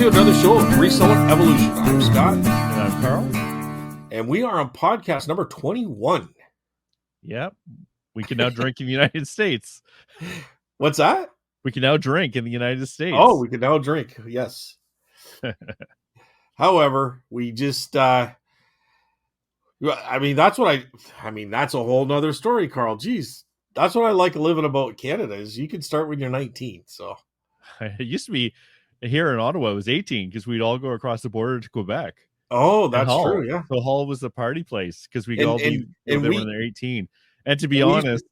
Another show of Reseller Evolution. I'm Scott. And I'm Carl. And we are on podcast number 21. Yep. We can now drink in the United States. What's that? We can now drink in the United States. Oh, we can now drink. Yes. However, we just, that's a whole nother story, Carl. Jeez. That's what I like living about Canada is you can start when you're 19. So it used to be here in Ottawa, it was 18 because we'd all go across the border to Quebec. Oh, that's true. Yeah. So Hull was the party place because we could all be there when they're 18. And to be honest,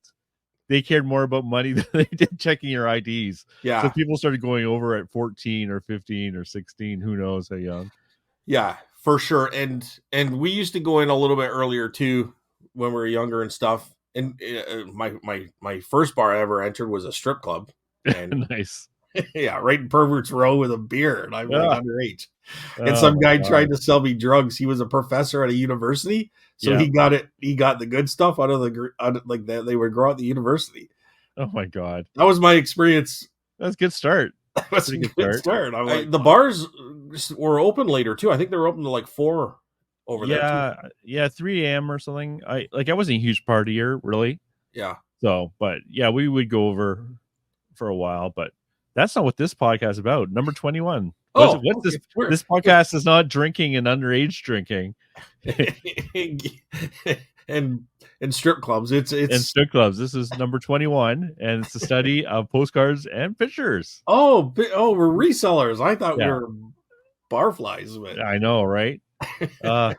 they cared more about money than they did checking your IDs. Yeah. So people started going over at 14 or 15 or 16. Who knows how young? Yeah, for sure. And we used to go in a little bit earlier too when we were younger and stuff. And my first bar I ever entered was a strip club. And nice. Yeah, right in Pervert's Row with a beer, and I'm like underage. And some guy tried to sell me drugs. He was a professor at a university, so he got it. He got the good stuff out of like that they would grow at the university. Oh my god, that was my experience. That's a good start. That's a good start. I'm like, the bars were open later too. I think they were open to like 4 over there. Yeah, 3 a.m. or something. I wasn't a huge partier really. Yeah. So, but yeah, we would go over for a while, but. That's not what this podcast is about. Number 21. This podcast is not drinking and underage drinking. and strip clubs. It's and strip clubs. This is number 21, and it's a study of postcards and pictures. Oh, we're resellers. I thought we were barflies. But... I know, right? But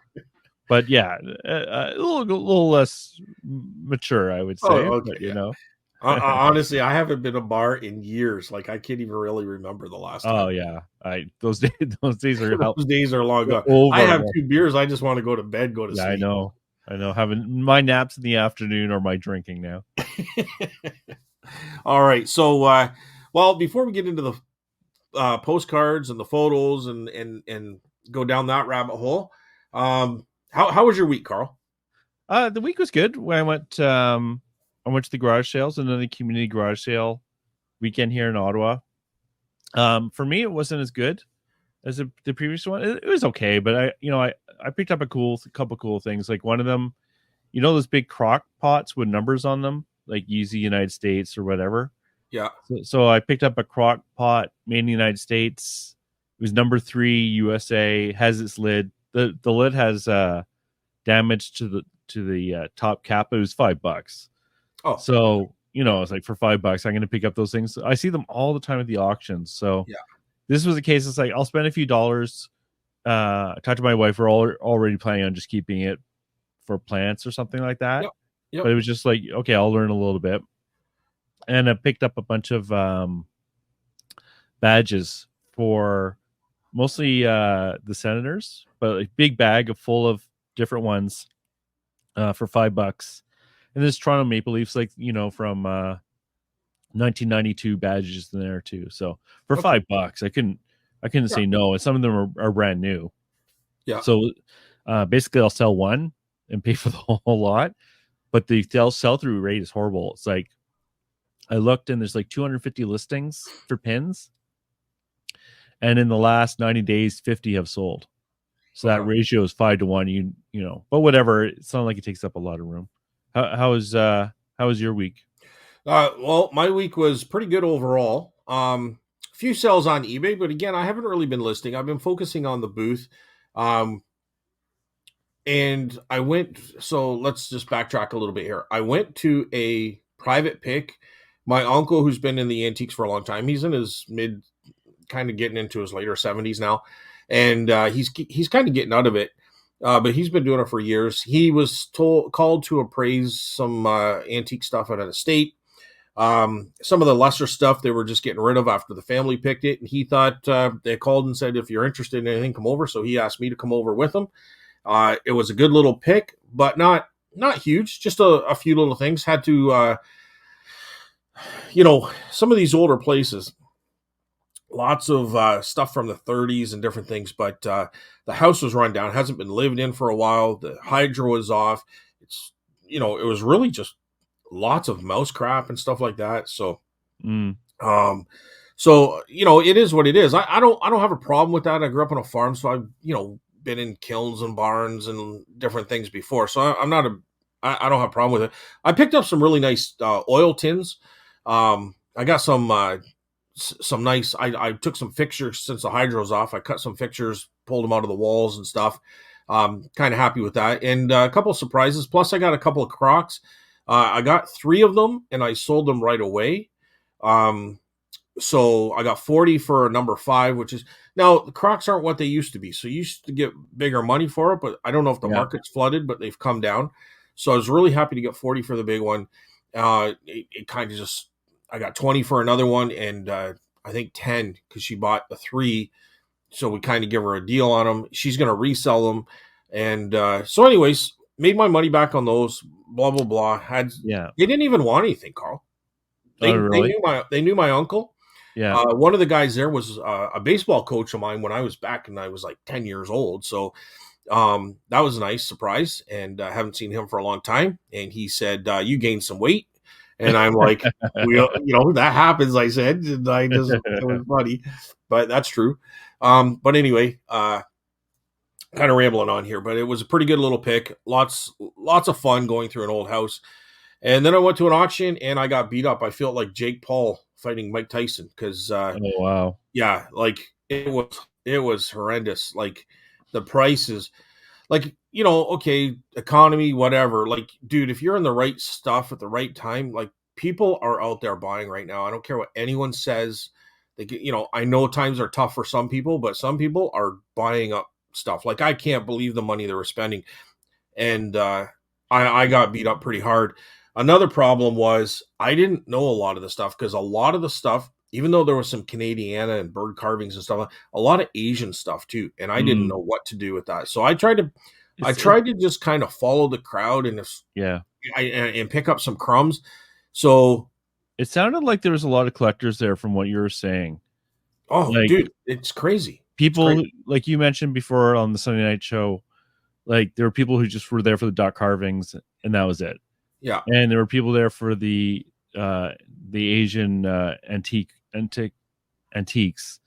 yeah, a little less mature, I would say. Oh, okay, but, you know. Honestly, I haven't been to a bar in years. Like I can't even really remember the last time. Oh yeah, those days are those days are long gone. I have 2 beers. I just want to go to bed, go to sleep. I know. Having my naps in the afternoon or my drinking now. All right. So, well, before we get into the postcards and the photos and go down that rabbit hole, how was your week, Carl? The week was good. When I went to the garage sales and then the community garage sale weekend here in Ottawa. For me, it wasn't as good as the previous one. It was okay, but I picked up a couple cool things. Like one of them, those big crock pots with numbers on them, like Easy United States or whatever. Yeah. So I picked up a crock pot made in the United States. It was number 3 USA. Has its lid. The lid has damage to the top cap. It was $5. Oh, so it's like for $5, I'm going to pick up those things. I see them all the time at the auctions. So yeah, this was a case. It's like I'll spend a few dollars. I talked to my wife. We're already planning on just keeping it for plants or something like that. Yep. But it was just like, okay, I'll learn a little bit. And I picked up a bunch of badges for mostly the senators, but a big bag full of different ones for $5. And this Toronto Maple Leafs, from 1992 badges in there too. So for $5, I couldn't say no. And some of them are brand new. Yeah. So basically, I'll sell one and pay for the whole lot. But the sell-through rate is horrible. It's like I looked and there's like 250 listings for pins, and in the last 90 days, 50 have sold. So that ratio is 5 to 1. You know, but whatever. It's not like it takes up a lot of room. How was your week? Well, my week was pretty good overall. Few sales on eBay, but again, I haven't really been listing. I've been focusing on the booth. And I went, so let's just backtrack a little bit here. I went to a private pick. My uncle, who's been in the antiques for a long time, he's in his kind of getting into his later 70s now. And he's kind of getting out of it. But he's been doing it for years. He was called to appraise some antique stuff at an estate. Some of the lesser stuff they were just getting rid of after the family picked it. And he thought they called and said, if you're interested in anything, come over. So he asked me to come over with him. It was a good little pick, but not huge. Just a few little things. Had to some of these older places, lots of stuff from the 30s and different things, but the house was run down, hasn't been lived in for a while. The hydro is off. It's, it was really just lots of mouse crap and stuff like that. So, Mm, um, it is what it is. I don't have a problem with that. I grew up on a farm, so I've, been in kilns and barns and different things before. So I don't have a problem with it. I picked up some really nice oil tins. I got some nice. I took some fixtures since the hydro's off. I cut some fixtures, pulled them out of the walls and stuff. Kind of happy with that, and a couple of surprises. Plus, I got a couple of Crocs. I got 3 of them, and I sold them right away. Um, so I got 40 for number 5, which is now the Crocs aren't what they used to be. So you used to get bigger money for it, but I don't know if the yeah. market's flooded, but they've come down. So I was really happy to get 40 for the big one. It kind of just, I got 20 for another one, and I think 10 because she bought the 3. So we kind of give her a deal on them. She's going to resell them. And so, anyways, made my money back on those. Blah blah blah. Yeah. They didn't even want anything, Carl. Oh, They really? knew my uncle. Yeah. One of the guys there was a baseball coach of mine when I was back, and I was like 10 years old. So that was a nice surprise, and I haven't seen him for a long time. And he said, "You gained some weight," and I'm like, that happens." I said, and it was funny, but that's true. But anyway, kind of rambling on here, but it was a pretty good little pick. Lots of fun going through an old house. And then I went to an auction and I got beat up. I felt like Jake Paul fighting Mike Tyson because Oh, wow. yeah, like it was horrendous. Like the prices, like okay, economy, whatever. Like, dude, if you're in the right stuff at the right time, like people are out there buying right now. I don't care what anyone says. I know times are tough for some people, but some people are buying up stuff. Like I can't believe the money they were spending, and I got beat up pretty hard. Another problem was I didn't know a lot of the stuff because a lot of the stuff, even though there was some Canadiana and bird carvings and stuff, a lot of Asian stuff too, and I didn't Mm. know what to do with that. So I tried to I It tried to just kind of follow the crowd and yeah. and pick up some crumbs. So, It sounded like there was a lot of collectors there from what you were saying. oh, Like dude, it's crazy. It's people, crazy. like you mentioned before on the Sunday night show, like there were people who just were there for the duck carvings and that was it. Yeah, And there were people there for the Asian antiques,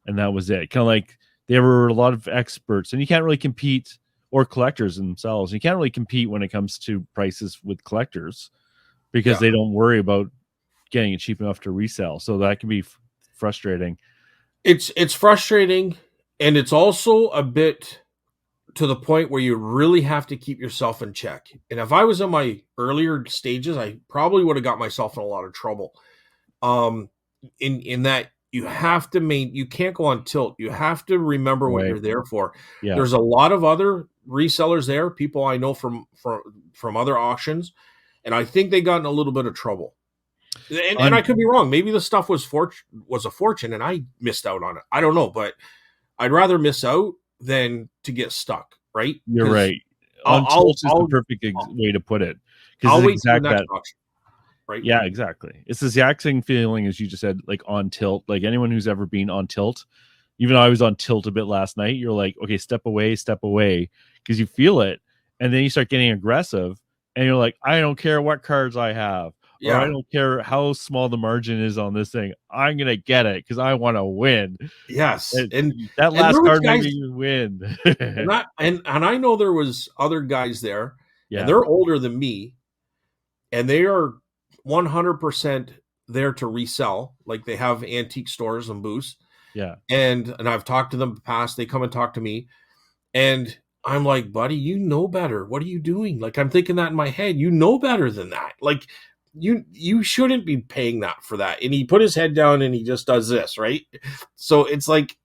and that was it. Kind of like there were a lot of experts, and you can't really compete, or collectors themselves. You can't really compete when it comes to prices with collectors because yeah. they don't worry about getting it cheap enough to resell. So that can be frustrating. It's frustrating, and it's also a bit to the point where you really have to keep yourself in check. And if I was in my earlier stages, I probably would have got myself in a lot of trouble. Um, in that you have to you can't go on tilt. You have to remember what Right. you're there for. Yeah. There's a lot of other resellers there, people I know from other auctions, and I think they got in a little bit of trouble. And I On could be wrong. Maybe the stuff was a fortune, and I missed out on it. I don't know, but I'd rather miss out than to get stuck, right? You're Because right. I'll On I'll tilt is the I'll perfect I'll way to put it because I'll it's wait till the exact next that. auction, right? Yeah, exactly. It's the exact same feeling as you just said, like on tilt. Like anyone who's ever been on tilt, even though I was on tilt a bit last night, you're like, okay, step away, because you feel it, and then you start getting aggressive, and you're like, I don't care what cards I have, or I Yeah. don't care how small the margin is on this thing. I'm gonna get it because I want to win. Yes. And And that and last there was card might guys, make you win. and I know there was other guys there, and Yeah, they're older than me, and they are 100% there to resell. Like they have antique stores and booths, yeah, and I've talked to them in the past. They come and talk to me, and I'm like, buddy, you know better. What are you doing? Like I'm thinking that in my head. You know better than that. Like you shouldn't be paying that for that. And he put his head down and he just does this, right? So it's like,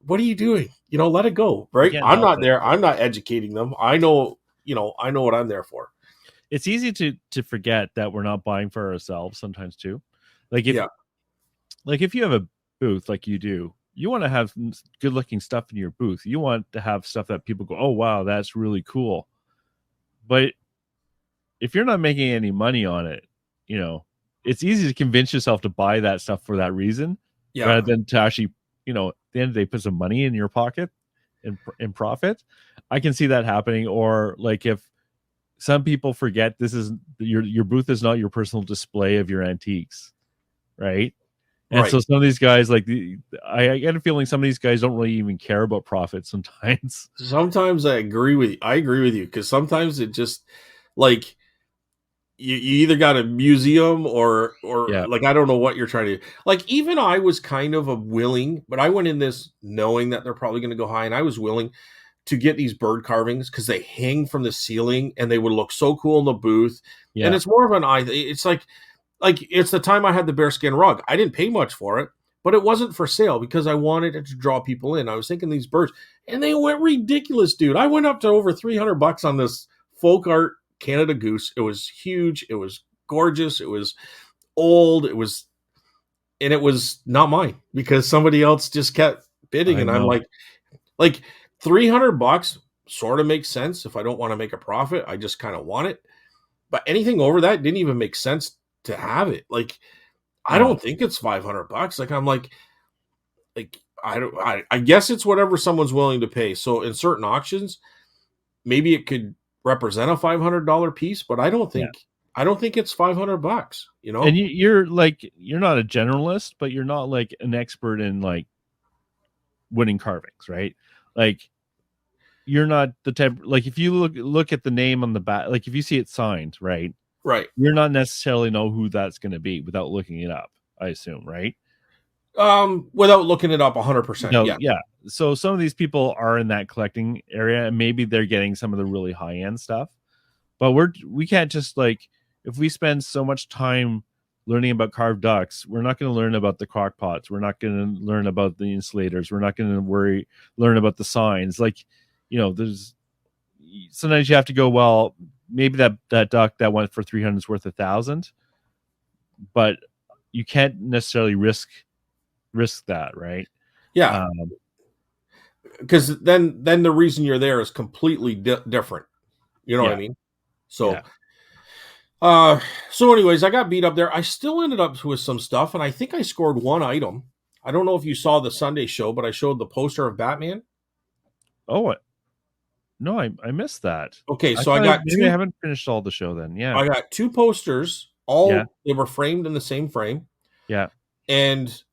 what are you doing? Let it go, you right? can't I'm help not it. there. I'm not educating them. I know what I'm there for. It's easy to forget that we're not buying for ourselves sometimes too. Like if Yeah. like if you have a booth like you do, you want to have good looking stuff in your booth. You want to have stuff that people go, "Oh wow, that's really cool." But if you're not making any money on it, you know, it's easy to convince yourself to buy that stuff for that reason Yeah, rather than to actually, at the end of the day, put some money in your pocket in profit. I can see that happening. Or like if some people forget this is your booth is not your personal display of your antiques, right? And right. so some of these guys, like I get a feeling some of these guys don't really even care about profit sometimes. Sometimes I agree with you. I agree with you because sometimes it just like you either got a museum or Yeah, like I don't know what you're trying to do. Like even I was kind of a willing, but I went in this knowing that they're probably going to go high, and I was willing to get these bird carvings because they hang from the ceiling and they would look so cool in the booth. And yeah, it's more of an eye. It's like it's the time I had the bearskin rug. I didn't pay much for it, but it wasn't for sale because I wanted it to draw people in. I was thinking these birds, and they went ridiculous, dude. I went up to over $300 on this folk art Canada goose. It was huge. It was gorgeous. It was old. And it was not mine because somebody else just kept bidding, I and I'm know. like $300 sort of makes sense if I don't want to make a profit. I just kind of want it, but anything over that didn't even make sense to have it. Like I No, don't think it's $500. Like I'm like I don't. I guess it's whatever someone's willing to pay. So in certain auctions, maybe it could represent a $500 piece, but yeah. I don't think it's $500. You And know, you're not a generalist, but you're not like an expert in like winning carvings, right? Like you're not the type, like if you look at the name on the back, like if you see it signed, right? right? You're not necessarily know who that's going to be without looking it up, I assume, right? Without looking it up 100%. No, Yeah, yeah. So some of these people are in that collecting area, and maybe they're getting some of the really high end stuff. But we can't just like, if we spend so much time learning about carved ducks, we're not going to learn about the crock pots. We're not going to learn about the insulators. We're not going to learn about the signs. Like, there's sometimes you have to go, well, maybe that duck that went for 300 is worth 1,000, but you can't necessarily risk that, right? yeah. Um, Because then the reason you're there is completely different. You know what I yeah, mean? yeah. So Uh, so anyways, I got beat up there. I still ended up with some stuff, and I think I scored one item. I don't know if you saw the Sunday show, but I showed the poster of Batman. Oh, no, I missed that. Okay, I so thought maybe I haven't finished all the show then. Yeah, I got two posters. yeah, All they were framed in the same frame, yeah. and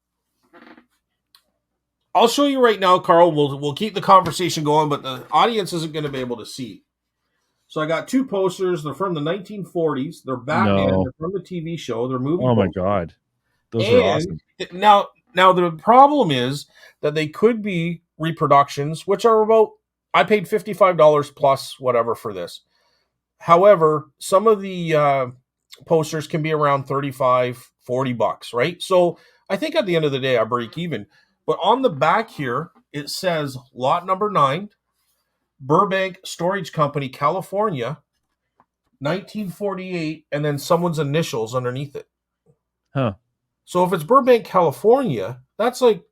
I'll show you right now, Carl. We'll keep the conversation going, but the audience isn't going to be able to see. So I got two posters. They're from the 1940s. They're Batman. No. They're from the TV show. They're movie Oh my posters. god. Those are And awesome. now the problem is that they could be reproductions, which are about I paid $55 plus whatever for this. However, some of the posters can be around 35, $40, right? So I think at the end of the day I break even. But on the back here, it says lot number 9, Burbank Storage Company, California, 1948, and then someone's initials underneath it. Huh. So if it's Burbank, California, that's like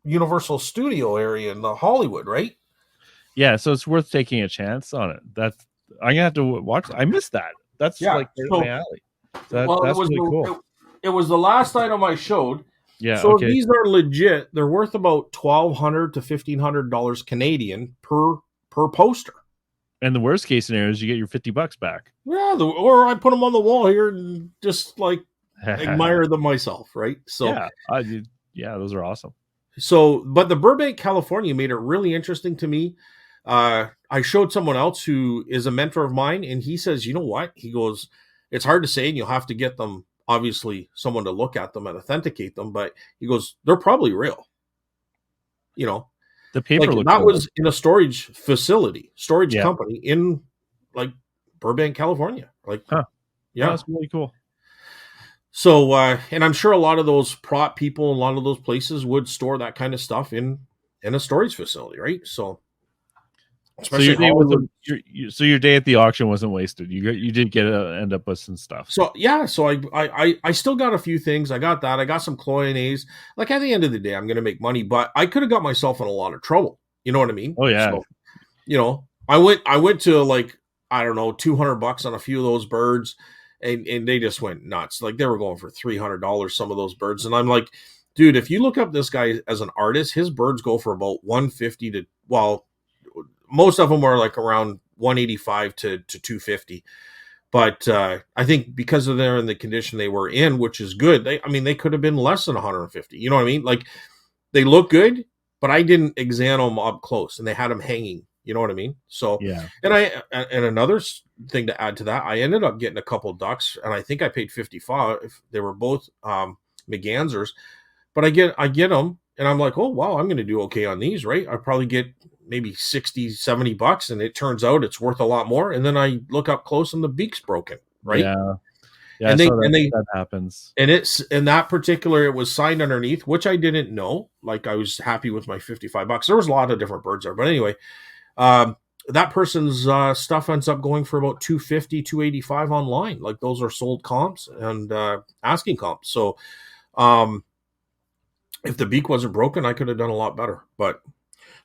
Universal Studio area in the Hollywood, right? Yeah, so it's worth taking a chance on it. I'm gonna have to watch. I missed that. That's Yeah. like right up my So alley. well, That's really cool. it was the last item I showed. Yeah, So okay. these are legit. They're worth about $1,200 to $1,500 Canadian per poster. And the worst case scenario is you get your $50 back. Yeah, or I put them on the wall here and just like admire them myself, right? So Yeah, yeah, those are awesome. but the Burbank, California made it really interesting to me. I showed someone else who is a mentor of mine, and he says, you know what? He goes, it's hard to say, and you'll have to get them, obviously, someone to look at them and authenticate them. But he goes, they're probably real. You know, The paper like looked that cool. was in a storage Yeah. company in like Burbank, California. Like, Huh. Oh, yeah. that's really cool. So, and I'm sure a lot of those prop people, a lot of those places would store that kind of stuff in a storage facility, right? So, So your especially day Hollywood. wasn't so your day at the auction wasn't wasted. You did get end up with some stuff. So yeah, so I still got a few things. I got that. I got some cloyonase. Like at the end of the day, I'm going to make money, but I could have got myself in a lot of trouble. You know what I mean? Oh yeah. So I went to like I don't know $200 on a few of those birds, and they just went nuts. Like they were going for $300 some of those birds, and I'm like, dude, if you look up this guy as an artist, his birds go for about 150 to, well, most of them are like around 185 to 250. But I think because of they're in the condition they were in, which is good, they could have been less than 150. You know what I mean? Like they look good, but I didn't examine them up close, and they had them hanging. You know what I mean? So, Yeah. and another thing to add to that, I ended up getting a couple ducks, and I think I paid 55. They were both McGanzers, but I get them, and I'm like, oh wow, I'm going to do okay on these, right? I probably get maybe 60, $70, and it turns out it's worth a lot more. And then I look up close, and the beak's broken, right? Yeah. Yeah. And So they that happens. and it's in that particular, it was signed underneath, which I didn't know. Like I was happy with my $55. There was a lot of different birds there, but anyway, that person's stuff ends up going for about 250, 285 online. Like those are sold comps and asking comps. So if the beak wasn't broken, I could have done a lot better. But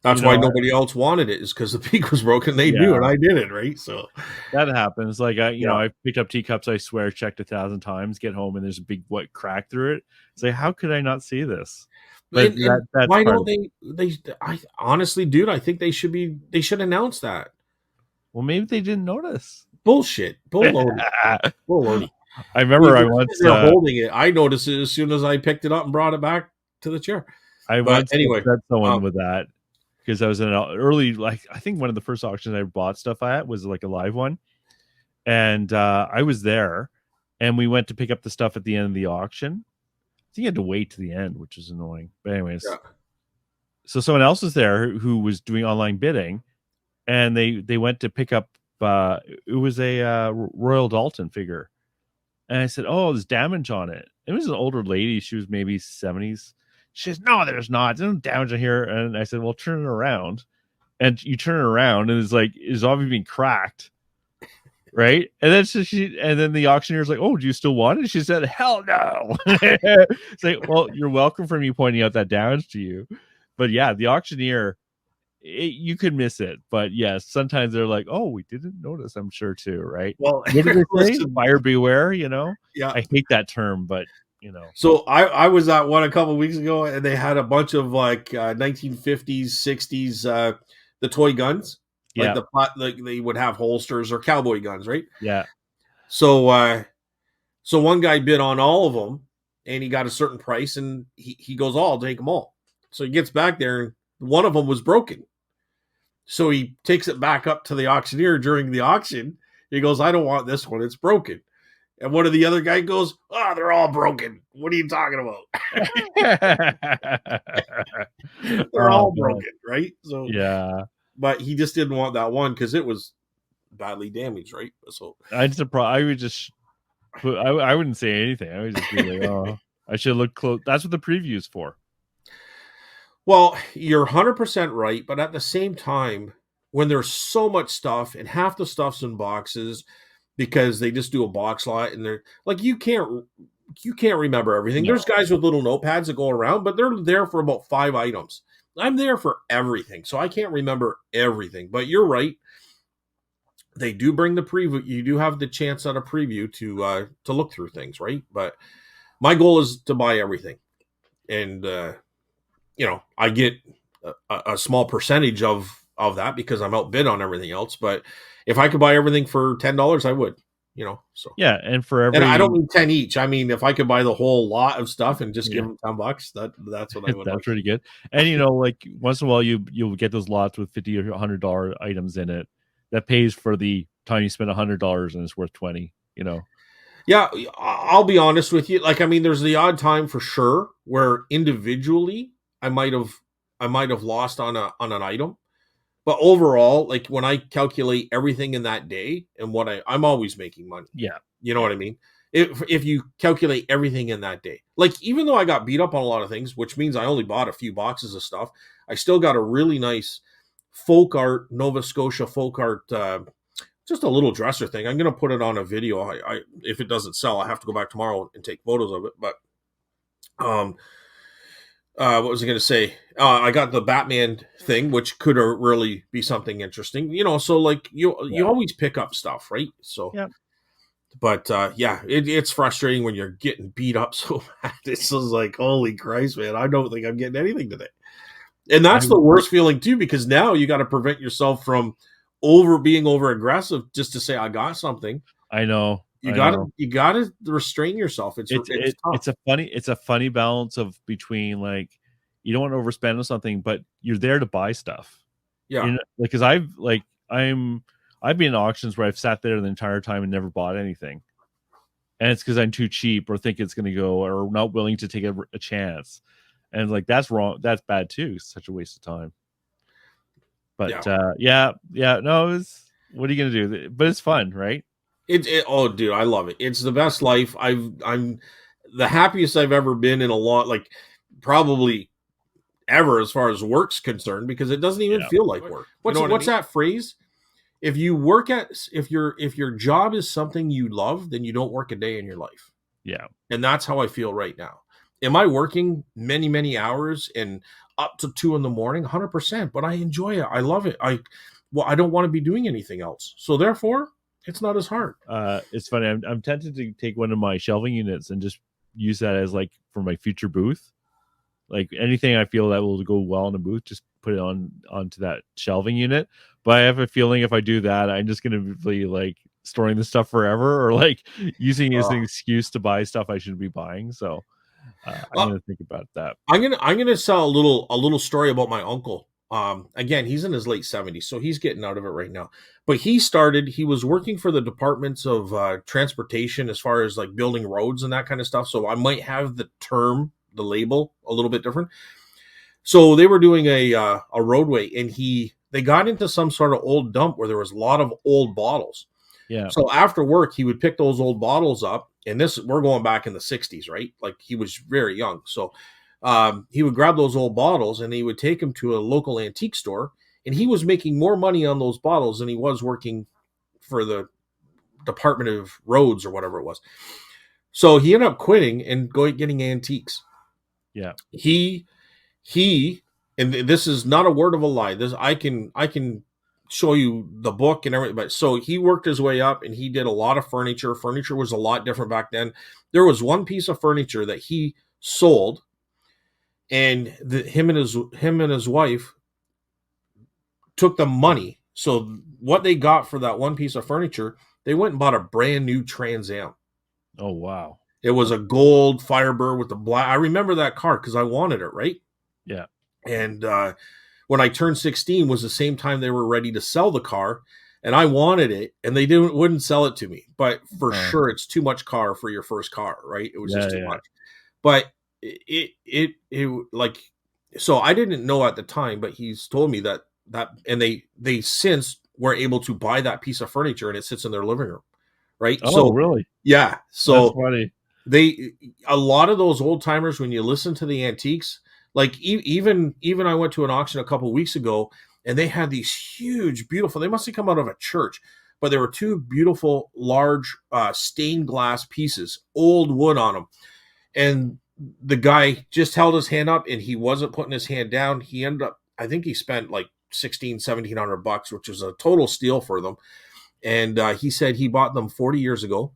that's why nobody else wanted it, is because the beak was broken. They knew, and I did it, right? So that happens. Like I've picked up teacups, I swear, checked 1,000 times, get home, and there's a big white crack through it. It's like, how could I not see this? But that's why don't they? I honestly, dude, I think they should announce that. Well, maybe they didn't notice. Bullshit. Bullloading. Bullloading. I remember I once holding it. I noticed it as soon as I picked it up and brought it back to the chair. I once upset someone with that, because I was in an early, like I think one of the first auctions I bought stuff at was like a live one, and I was there, and we went to pick up the stuff at the end of the auction. I think you had to wait to the end, which is annoying. But anyways, so someone else was there who was doing online bidding, and they went to pick up. It was a Royal Dalton figure, and I said, "Oh, there's damage on it." It was an older lady; she was maybe 70s. She says, "No, there's not. There's no damage on here." And I said, "Well, turn it around." And you turn it around, and it's obviously being cracked, right? And then the auctioneer's like, "Oh, do you still want it?" She said, "Hell no." It's like, well, you're welcome for me pointing out that damage to you, but yeah, the auctioneer, you could miss it, but yes, sometimes they're like, "Oh, we didn't notice." I'm sure too, right? Well, what did they say? Buyer beware. Yeah, I hate that term, but. So I was at one a couple of weeks ago, and they had a bunch of like 1950s, 60s, the toy guns, like like they would have holsters or cowboy guns, right? Yeah. So so one guy bid on all of them, and he got a certain price, and he goes, "Oh, I'll take them all." So he gets back there, and one of them was broken. So he takes it back up to the auctioneer during the auction. He goes, "I don't want this one; it's broken." And one of the other guy goes, "Oh, they're all broken. What are you talking about?" They're all broken, right? So yeah. But he just didn't want that one because it was badly damaged, right? So I'd surprise. I would just I wouldn't say anything. I would just be like, "Oh, I should look close." That's what the preview is for. Well, you're 100% right, but at the same time, when there's so much stuff and half the stuff's in boxes, because they just do a box lot, and they're like, you can't remember everything. No. There's guys with little notepads that go around, but they're there for about 5 items. I'm there for everything, so I can't remember everything. But you're right. They do bring the preview. You do have the chance at a preview to look through things, right? But my goal is to buy everything, and I get a small percentage of that because I'm outbid on everything else. But if I could buy everything for $10, I would, so. Yeah. And for every, and I don't mean 10 each. I mean, if I could buy the whole lot of stuff and just give them $10, that's what I would. That's pretty good. And, like once in a while you'll get those lots with $50 or $100 items in it that pays for the time you spend $100 and it's worth 20, Yeah. I'll be honest with you. Like, I mean, there's the odd time for sure where individually I might have lost on an item. But overall, like when I calculate everything in that day and what I'm always making money. Yeah. You know what I mean? If you calculate everything in that day, like even though I got beat up on a lot of things, which means I only bought a few boxes of stuff, I still got a really nice folk art, Nova Scotia folk art, just a little dresser thing. I'm going to put it on a video. I if it doesn't sell, I have to go back tomorrow and take photos of it. But, what was I going to say? I got the Batman thing, which could really be something interesting, so like you always pick up stuff, right? So, yeah. But yeah, it's frustrating when you're getting beat up so bad. It's just like, holy Christ, man! I don't think I'm getting anything today. And I that's the worst feeling too, because now you got to prevent yourself from being over aggressive just to say I got something. I know. You gotta restrain yourself. It's tough. It's a funny balance of between like you don't want to overspend on something, but you're there to buy stuff. Yeah. You know, like because I've been in auctions where I've sat there the entire time and never bought anything, and it's because I'm too cheap or think it's going to go or not willing to take a chance, and like that's wrong. That's bad too. It's such a waste of time. But no, what are you gonna do? But it's fun, right? Oh, dude, I love it. It's the best life. I'm the happiest I've ever been in a lot, like probably ever as far as work's concerned, because it doesn't even feel like work. What's that phrase? If your job is something you love, then you don't work a day in your life. Yeah. And that's how I feel right now. Am I working many, many hours and up to 2 a.m, 100%, but I enjoy it. I love it. I don't want to be doing anything else. So therefore, it's not as hard. It's funny. I'm tempted to take one of my shelving units and just use that as like for my future booth. Like anything I feel that will go well in a booth, just put it onto that shelving unit. But I have a feeling if I do that, I'm just going to be like storing the stuff forever, or like using it as an excuse to buy stuff I shouldn't be buying. So I'm going to think about that. I'm gonna tell a little story about my uncle. Again, he's in his late 70s, so he's getting out of it right now. But he was working for the departments of transportation as far as like building roads and that kind of stuff. So I might have the label a little bit different. So they were doing a roadway, and they got into some sort of old dump where there was a lot of old bottles. Yeah. So after work, he would pick those old bottles up, and we're going back in the 60s, right? Like he was very young. So he would grab those old bottles and he would take them to a local antique store, and he was making more money on those bottles than he was working for the Department of Roads or whatever it was. So he ended up quitting and getting antiques. Yeah. He, and this is not a word of a lie. I can show you the book and everything. But so he worked his way up, and he did a lot of furniture. Furniture was a lot different back then. There was one piece of furniture that he sold, and him and his wife took the money. So what they got for that one piece of furniture, they went and bought a brand new Trans Am. Oh wow! It was a gold Firebird with the black. I remember that car because I wanted it, right? Yeah. And when I turned 16 was the same time they were ready to sell the car, and I wanted it, and they wouldn't sell it to me. But for sure, it's too much car for your first car, right? It was just too much. But it like, so I didn't know at the time, but he's told me that and they since were able to buy that piece of furniture, and it sits in their living room, right? Oh, so really? Yeah. So that's funny. A lot of those old timers, when you listen to the antiques, like even I went to an auction a couple of weeks ago, and they had these huge, beautiful, they must have come out of a church, but there were two beautiful, large stained glass pieces, old wood on them. And the guy just held his hand up, and he wasn't putting his hand down. He ended up, I think he spent like $1,700, which was a total steal for them. And he said he bought them 40 years ago.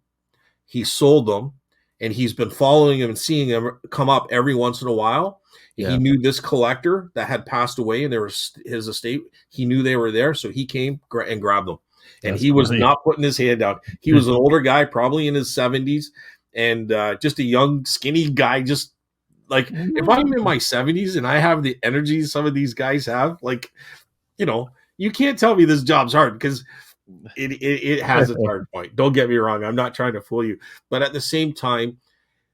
He sold them, and he's been following him and seeing him come up every once in a while. Yeah. He knew this collector that had passed away, and there was his estate. He knew they were there, so he came and grabbed them. And he was not putting his hand down. He was an older guy, probably in his 70s, and just a young, skinny guy. Just like, if I'm in my 70s and I have the energy some of these guys have, like, you can't tell me this job's hard, because it has its hard point. Don't get me wrong. I'm not trying to fool you. But at the same time,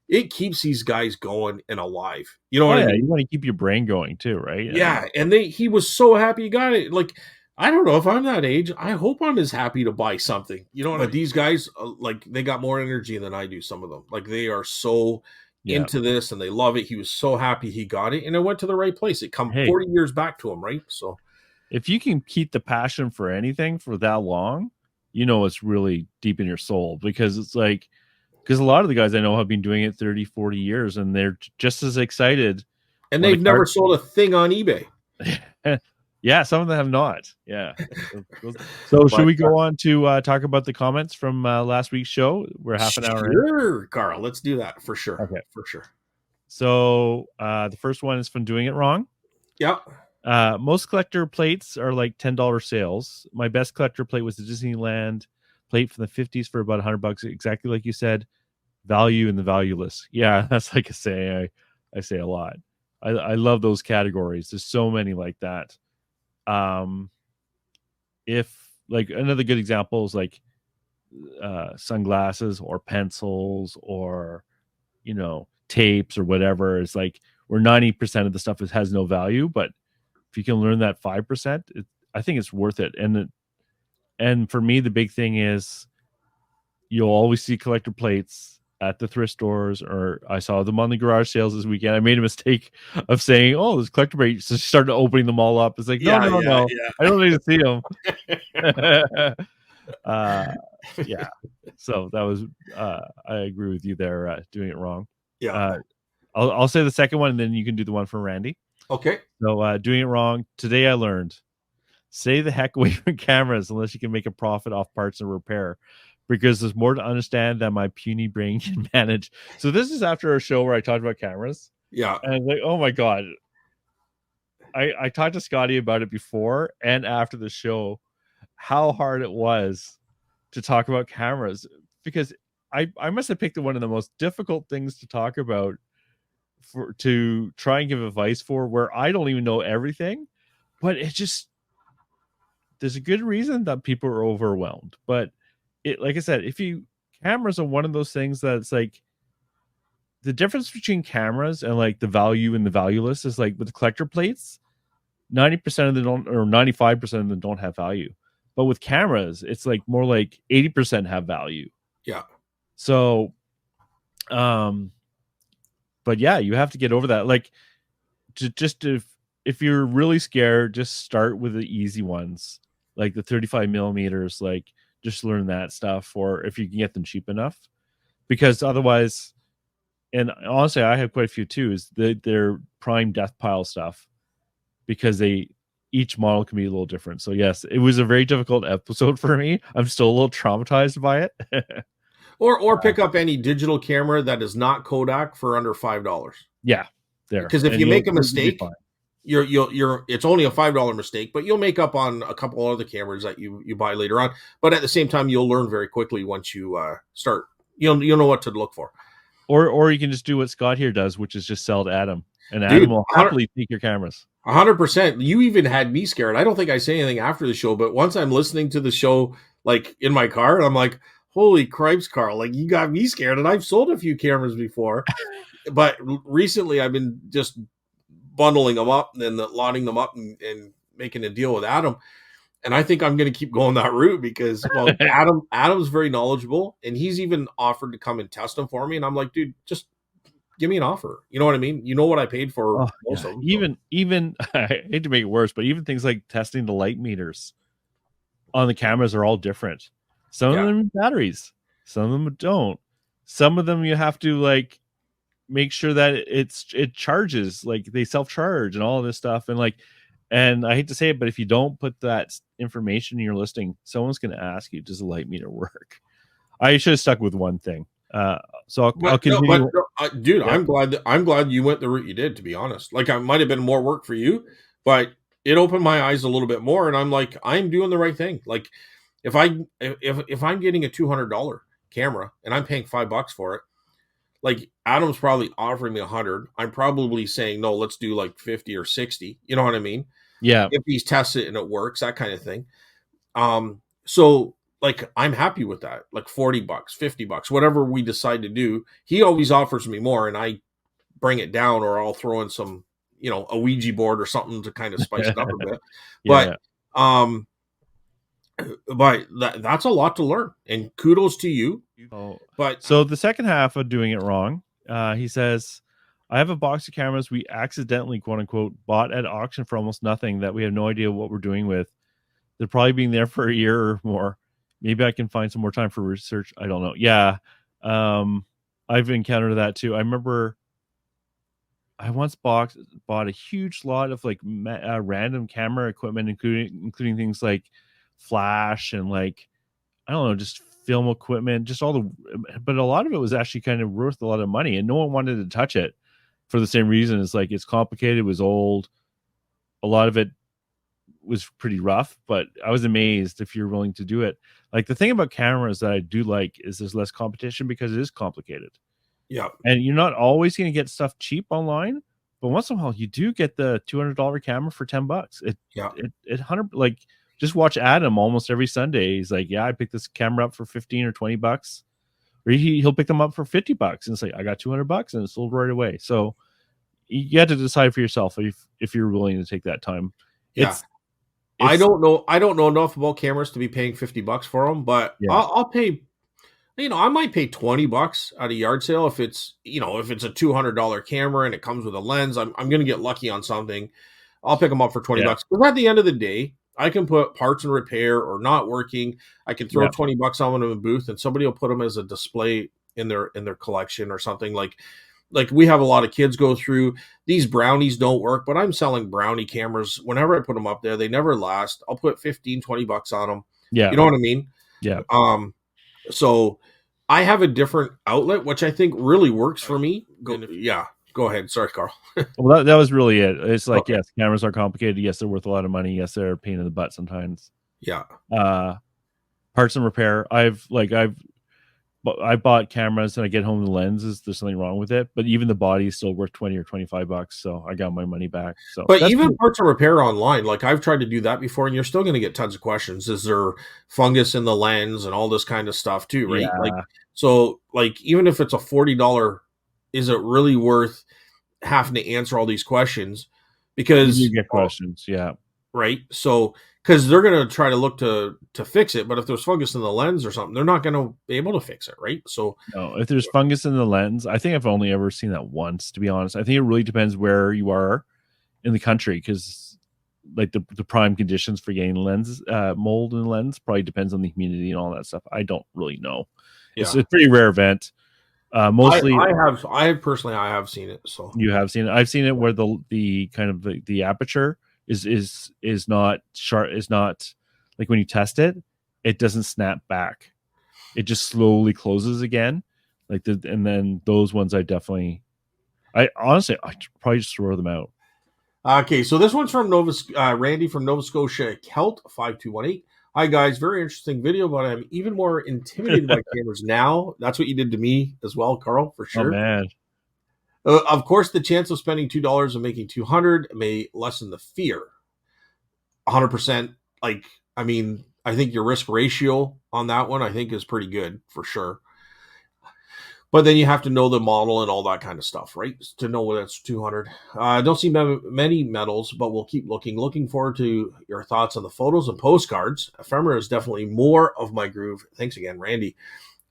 it keeps these guys going and alive. You know what I mean? You want to keep your brain going too, right? Yeah. And he was so happy he got it. Like, I don't know if I'm that age. I hope I'm as happy to buy something. You know what I mean? These guys, like, they got more energy than I do, some of them. Like, they are so into this, and they love it. He was so happy he got it, and it went to the right place. It come 40 years back to him, right? So if you can keep the passion for anything for that long, it's really deep in your soul, because it's like, because a lot of the guys I know have been doing it 30, 40 years, and they're just as excited. And they've never sold a thing on eBay. Yeah, some of them have not. Yeah. So should But we go on to talk about the comments from last week's show? We're half an hour in. sure, Carl, let's do that for sure. Okay. For sure. So the first one is from Doing It Wrong. Yeah. Most collector plates are like $10 sales. My best collector plate was the Disneyland plate from the 50s for about $100, exactly like you said. Value in the valueless. Yeah, that's like a saying I say a lot. I love those categories. There's so many like that. If like another good example is like sunglasses or pencils or tapes or whatever. It's like where 90% of the stuff has no value, but if you can learn that 5%, I think it's worth it. And for me, the big thing is you'll always see collector plates at the thrift stores, or I saw them on the garage sales this weekend. I made a mistake of saying, "Oh, there's collector plates." So started opening them all up. It's like, no, I don't need to see them. Yeah. So that was I agree with you there. Doing it wrong. Yeah. I'll say the second one, and then you can do the one from Randy. Okay. So doing it wrong. Today I learned, stay the heck away from cameras unless you can make a profit off parts and repair, because there's more to understand than my puny brain can manage. So this is after a show where I talked about cameras. Yeah. And I was like, oh my God. I talked to Scotty about it before and after the show, how hard it was to talk about cameras, because I must have picked one of the most difficult things to talk about to try and give advice for, where I don't even know everything, but it just, there's a good reason that people are overwhelmed. But it, like I said, cameras are one of those things that it's like the difference between cameras and like the value and the valueless is like with collector plates, 90% of them don't, or 95% of them don't have value. But with cameras, it's like more like 80% have value. Yeah. So, but yeah, you have to get over that. Like, if you're really scared, just start with the easy ones, like the 35 millimeters. Like, just learn that stuff, or if you can get them cheap enough, because otherwise, and honestly, I have quite a few too. Is they're prime death pile stuff, because each model can be a little different. So yes, it was a very difficult episode for me. I'm still a little traumatized by it. Or pick up any digital camera that is not Kodak for under $5. Yeah, there. Because if you make a mistake, it's only a $5 mistake, but you'll make up on a couple other cameras that you buy later on. But at the same time, you'll learn very quickly once you start. You'll know what to look for. Or you can just do what Scott here does, which is just sell to Adam, and Adam will happily take your cameras. 100%. You even had me scared. I don't think I say anything after the show, but once I'm listening to the show, like in my car, I'm like, holy cripes, Carl, like you got me scared. And I've sold a few cameras before, but recently I've been just bundling them up and then loading them up and making a deal with Adam. And I think I'm going to keep going that route because, well, Adam's very knowledgeable, and he's even offered to come and test them for me. And I'm like, dude, just give me an offer. You know what I mean? You know what I paid for most of them. Even I hate to make it worse, but even things like testing the light meters on the cameras are all different. Some of them batteries, some of them don't. Some of them you have to like make sure that it charges, like they self-charge and all of this stuff. And I hate to say it, but if you don't put that information in your listing, someone's going to ask you, does the light meter work? I should have stuck with one thing. So I'll continue. Dude, yeah. I'm glad you went the route you did, to be honest. Like, I might have been more work for you, but it opened my eyes a little bit more. And I'm like, I'm doing the right thing. Like, if I'm getting a $200 camera and I'm paying $5 for it, like Adam's probably offering me 100. I'm probably saying, no, let's do like 50 or 60. You know what I mean? Yeah. If he's tested and it works, that kind of thing. So like, I'm happy with that. Like $40, $50, whatever we decide to do. He always offers me more and I bring it down, or I'll throw in some, a Ouija board or something to kind of spice it up a bit. Yeah. But that's a lot to learn, and kudos to you. But so the second half of doing it wrong, he says, I have a box of cameras we accidentally, quote unquote, bought at auction for almost nothing that we have no idea what we're doing with. They're probably being there for a year or more. Maybe I can find some more time for research. I don't know. Yeah. I've encountered that too. I remember I once bought a huge lot of like random camera equipment, including things like flash and like I don't know, just film equipment, just all but a lot of it was actually kind of worth a lot of money, and no one wanted to touch it for the same reason. It's like it's complicated, it was old, a lot of it was pretty rough, but I was amazed if you're willing to do it. Like the thing about cameras that I do like is there's less competition because it is complicated. Yeah. And you're not always going to get stuff cheap online, but once in a while you do get the $200 camera for $10. Yeah. It 100 like just watch Adam almost every Sunday. He's like, "Yeah, I picked this camera up for 15 or $20." Or he'll pick them up for $50 and it's like, "I got $200 and it's sold right away." So you have to decide for yourself if you're willing to take that time. Yeah. It's I don't know. I don't know enough about cameras to be paying $50 for them, but yeah. I'll pay. I might pay $20 at a yard sale if it's a $200 camera and it comes with a lens. I'm going to get lucky on something. I'll pick them up for $20 because at the end of the day, I can put parts in repair or not working. I can throw $20 on them in a booth, and somebody will put them as a display in their collection or something. Like we have a lot of kids go through these brownies don't work, but I'm selling brownie cameras. Whenever I put them up there, they never last. I'll put 15, $20 on them. Yeah. You know what I mean? Yeah. So I have a different outlet, which I think really works for me. Go ahead. Sorry, Carl. Well, that was really it. It's like, yes, cameras are complicated. Yes, they're worth a lot of money. Yes, they're a pain in the butt sometimes. Yeah. Parts and repair. I bought cameras and I get home the lenses. There's something wrong with it, but even the body is still worth $20 or $25. So I got my money back. So, but even parts and repair online, like I've tried to do that before, and you're still going to get tons of questions. Is there fungus in the lens and all this kind of stuff too, right? Yeah. Like even if it's a $40, is it really worth having to answer all these questions? Because you get questions, yeah, right. So because they're going to try to look to fix it, but if there's fungus in the lens or something, they're not going to be able to fix it, right? So no, if there's fungus in the lens, I think I've only ever seen that once, to be honest. I think it really depends where you are in the country, because like the prime conditions for getting lens mold in the lens probably depends on the humidity and all that stuff. I don't really know. Yeah. It's a pretty rare event. Mostly, I personally have seen it. So you have seen it. I've seen it where the kind of the aperture is not sharp, is not like when you test it, it doesn't snap back. It just slowly closes again. And then those ones I honestly probably just throw them out. Okay, so this one's from Randy from Nova Scotia, Kelt 5218. Hi guys, very interesting video, but I'm even more intimidated by cameras now. That's what you did to me as well, Carl, for sure. Oh man. Of course, the chance of spending $2 and making $200 may lessen the fear. 100%. Like, I mean, I think your risk ratio on that one, I think, is pretty good for sure. But then you have to know the model and all that kind of stuff, right? To know whether it's 200. Don't see many medals, but we'll keep looking. Looking forward to your thoughts on the photos and postcards. Ephemera is definitely more of my groove. Thanks again, Randy.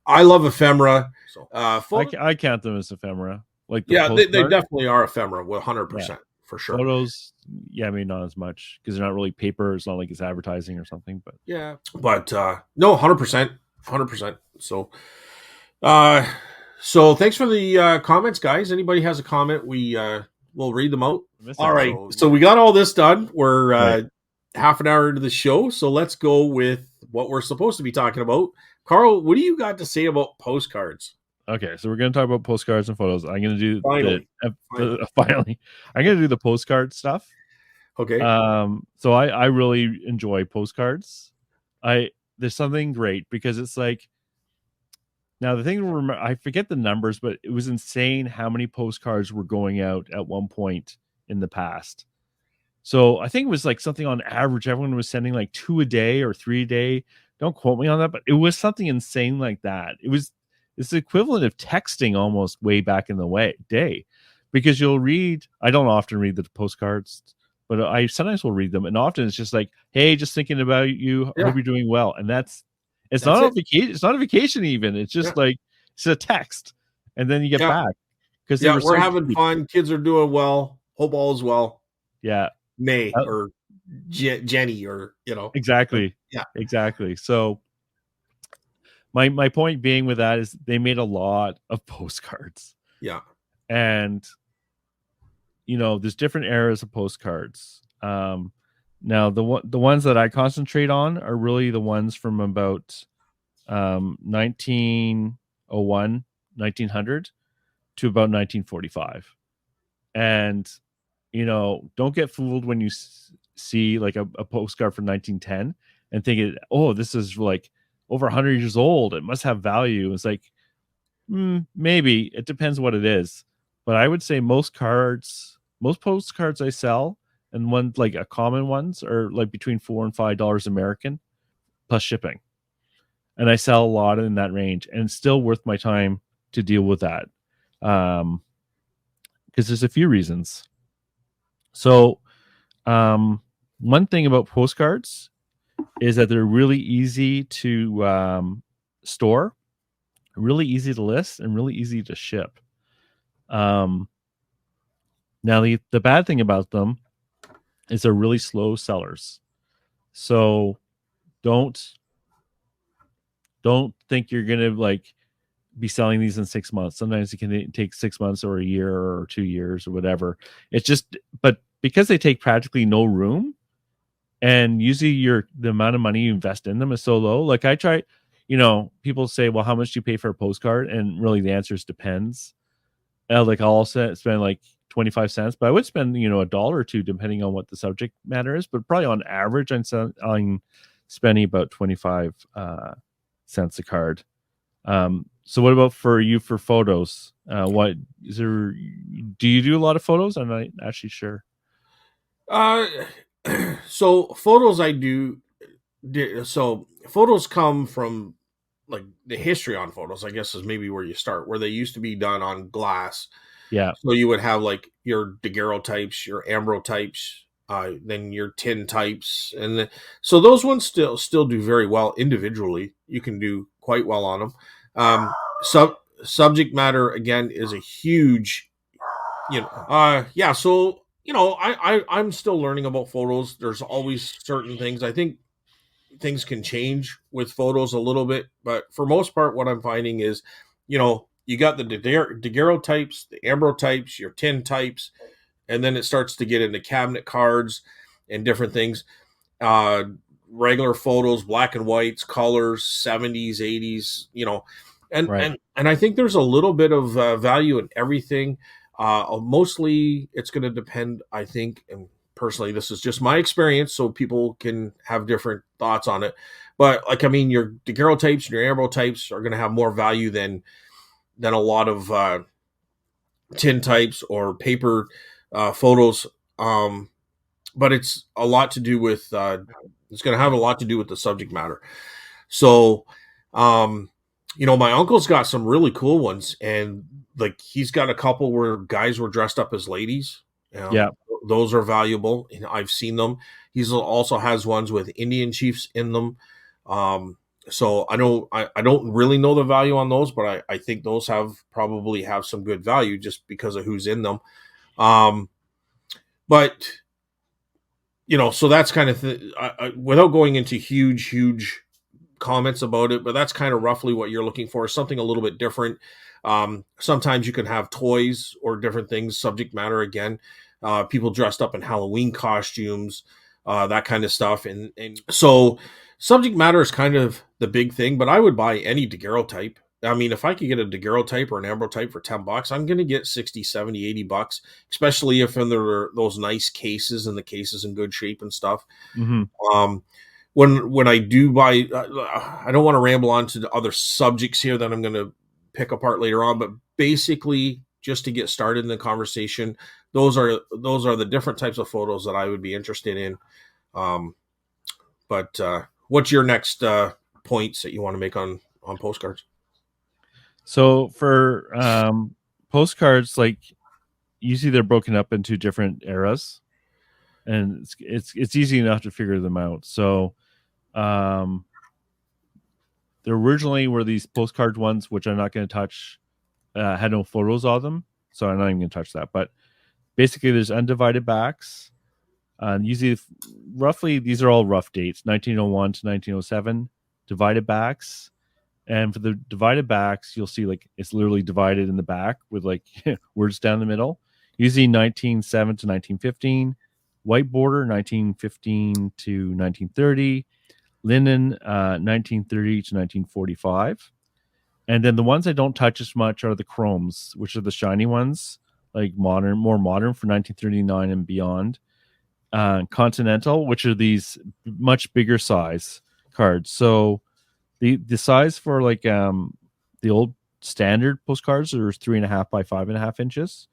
I love ephemera. So, I count them as ephemera. Like they definitely are ephemera, 100% for sure. Photos, I mean, not as much because they're not really paper. It's not like it's advertising or something. But no, 100%. So thanks for the comments, guys. Anybody has a comment, we'll read them out. All right. So we got all this done. We're half an hour into the show. So let's go with what we're supposed to be talking about. Carl, what do you got to say about postcards? Okay, so we're going to talk about postcards and photos. I'm going to do finally. I'm going to do the postcard stuff. Okay. So I really enjoy postcards. There's something great because it's like, now the thing, I forget the numbers, but it was insane how many postcards were going out at one point in the past. So I think it was like something on average, everyone was sending like 2 a day or 3 a day. Don't quote me on that, but it was something insane like that. It's the equivalent of texting almost way back in the day, because you'll read, I don't often read the postcards, but I sometimes will read them. And often it's just like, hey, just thinking about you. I hope you're doing well. And it's not a vacation. It's not a vacation even. It's just like, it's a text. And then you get back. Because we're having fun. Kids are doing well. Hope all is well. Yeah. May or Jenny or, Exactly. Yeah. Exactly. So my point being with that is they made a lot of postcards. Yeah. And there's different eras of postcards. Now the ones that I concentrate on are really the ones from about 1901, 1900 to about 1945. And don't get fooled when you see like a postcard from 1910 and think this is like over 100 years old, it must have value. It's like, maybe it depends what it is, but I would say most postcards I sell, and ones like a common ones, are like between $4 and $5 American plus shipping, and I sell a lot in that range, and it's still worth my time to deal with that, because there's a few reasons. So one thing about postcards is that they're really easy to store, really easy to list, and really easy to ship. Now the bad thing about them is they're really slow sellers. So don't think you're gonna like be selling these in 6 months. Sometimes it can take 6 months or a year or 2 years or whatever. It's just, but because they take practically no room, and usually the amount of money you invest in them is so low. Like I try, people say, well, how much do you pay for a postcard? And really the answer is depends. Like I'll spend like 25 cents, but I would spend, $1 or $2 depending on what the subject matter is. But probably on average, I'm spending about 25 cents a card. So what about for you for photos? What is there? Do you do a lot of photos? I'm not actually sure. So photos I do. So photos come from like the history on photos, I guess, is maybe where you start, where they used to be done on glass. Yeah. So you would have like your daguerreotypes, your ambrotypes, then your tin types, and so those ones still do very well individually. You can do quite well on them. Subject matter again is a huge, yeah. So I'm still learning about photos. There's always certain things. I think things can change with photos a little bit, but for most part, what I'm finding is, you got the daguerreotypes, the ambrotypes, your tin types, and then it starts to get into cabinet cards and different things. Uh, Regular photos, black and whites, colors, 70s, 80s, and Right. and I think there's a little bit of value in everything. Mostly, it's going to depend, I think, and personally, this is just my experience, so people can have different thoughts on it. But like, I mean, your daguerreotypes and your ambrotypes are going to have more value than a lot of tin types or paper photos. But it's a lot to do with it's going to have a lot to do with the subject matter. So, my uncle's got some really cool ones, and like he's got a couple where guys were dressed up as ladies. Yeah. Those are valuable. I've seen them. He's also has ones with Indian chiefs in them. So I don't really know the value on those, but I think those probably have some good value just because of who's in them. But so that's kind of without going into huge comments about it, but that's kind of roughly what you're looking for, something a little bit different. Sometimes you can have toys or different things, subject matter again, people dressed up in Halloween costumes, that kind of stuff. And so subject matter is kind of the big thing, but I would buy any daguerreotype. I mean, if I could get a daguerreotype or an ambrotype for $10, I'm going to get 60, 70, $80, especially if there are those nice cases and the cases in good shape and stuff. Mm-hmm. When I do buy, I don't want to ramble on to the other subjects here that I'm going to pick apart later on, but basically, just to get started in the conversation, those are the different types of photos that I would be interested in. But what's your next points that you want to make on postcards? So for postcards, like usually they're broken up into different eras, and it's easy enough to figure them out. So there originally were these postcard ones, which I'm not going to touch, had no photos of them, so I'm not even going to touch that. But basically, there's undivided backs. Usually, roughly, these are all rough dates: 1901 to 1907. Divided backs, and for the divided backs, you'll see like it's literally divided in the back with like words down the middle. Usually 1907 to 1915, white border 1915 to 1930, linen 1930 to 1945. And then the ones I don't touch as much are the chromes, which are the shiny ones, like modern, more modern for 1939 and beyond. Continental, which are these much bigger size cards. So the size for like the old standard postcards are 3.5 by 5.5 inches,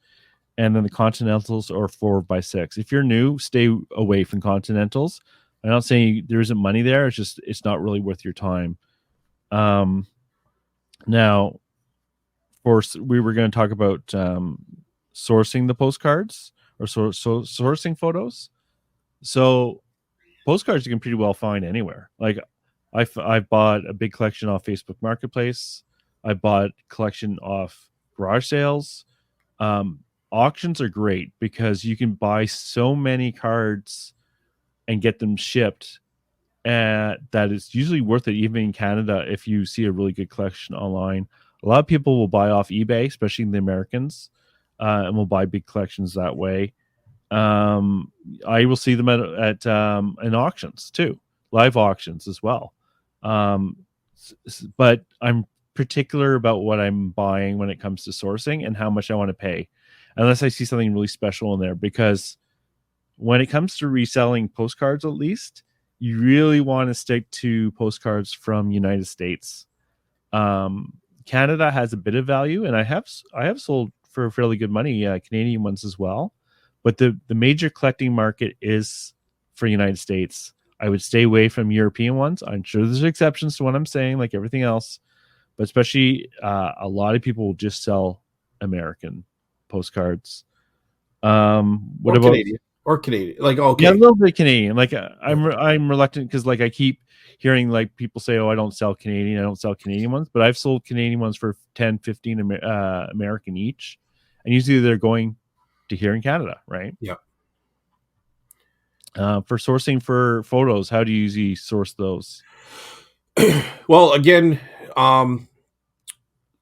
and then the Continentals are 4 by 6. If you're new, stay away from Continentals. I'm not saying there isn't money there. It's just it's not really worth your time. Now, we were going to talk about sourcing the postcards or sourcing photos. So postcards you can pretty well find anywhere. Like I bought a big collection off Facebook Marketplace. I bought a collection off garage sales. Auctions are great because you can buy so many cards and get them shipped. That is usually worth it, even in Canada, if you see a really good collection online. A lot of people will buy off eBay, especially the Americans, and will buy big collections that way. I will see them at in auctions too, live auctions as well. But I'm particular about what I'm buying when it comes to sourcing and how much I want to pay, unless I see something really special in there. Because when it comes to reselling postcards, at least you really want to stick to postcards from United States. Canada has a bit of value, and I have sold for fairly good money Canadian ones as well. But the major collecting market is for United States. I would stay away from European ones. I'm sure there's exceptions to what I'm saying, like everything else, but especially a lot of people will just sell American postcards. What Or about Canadian. Or Canadian. Like, yeah, a okay. little bit Canadian. Like I'm reluctant because like I keep hearing like people say, "Oh, I don't sell Canadian ones," but I've sold Canadian ones for 10, 15 American each, and usually they're going to here in Canada, right? Yeah. For sourcing for photos, how do you usually source those? Well, again, um,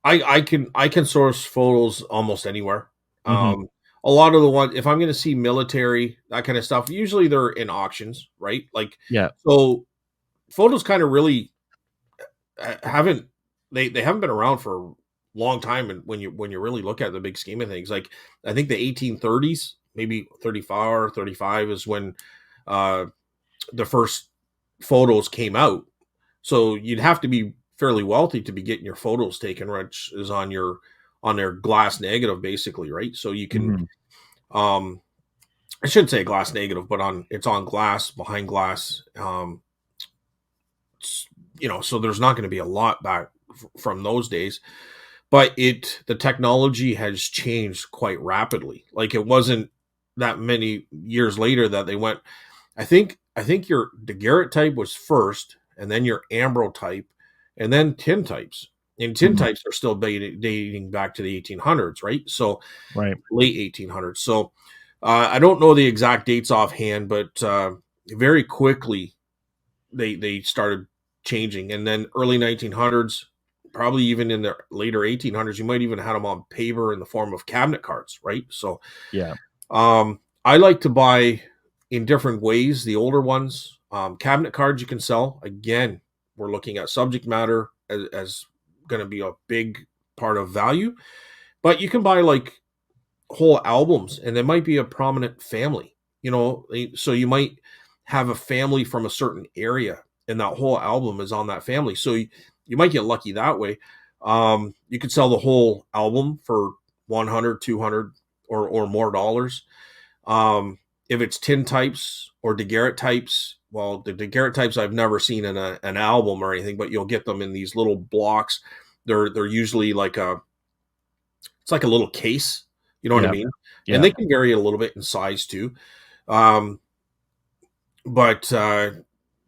I can source photos almost anywhere. Mm-hmm. A lot of the ones, if I'm going to see military, that kind of stuff, usually they're in auctions, right? Like, Yeah, so photos kind of really haven't they haven't been around for a long time. And when you really look at the big scheme of things, like I think the 1830s, maybe 34 or 35 is when uh, the first photos came out. So you'd have to be fairly wealthy to be getting your photos taken, which is on their glass negative, basically, right? So you can, mm-hmm. um, I shouldn't say glass negative, but it's on glass behind glass. So there's not going to be a lot back from those days, but the technology has changed quite rapidly. Like it wasn't that many years later that they went. I think your daguerreotype was first, and then your ambrotype, and then tintypes. And Mm-hmm. tintypes are still dating back to the 1800s, right? So Right. late 1800s. So I don't know the exact dates offhand, but very quickly they started changing, and then early 1900s, probably even in the later 1800s, you might even have them on paper in the form of cabinet cards, right? So Yeah. I like to buy in different ways the older ones. Cabinet cards you can sell. Again, we're looking at subject matter as going to be a big part of value, but you can buy like whole albums, and there might be a prominent family. So you might have a family from a certain area, and that whole album is on that family. So you might get lucky that way. You could sell the whole album for 100, 200, or more dollars. If it's tin types or daguerreotypes, well, the daguerreotypes I've never seen in an album or anything, but you'll get them in these little blocks. They're usually it's like a little case. You know what I Yeah. mean? And Yeah. they can vary a little bit in size too. Um, but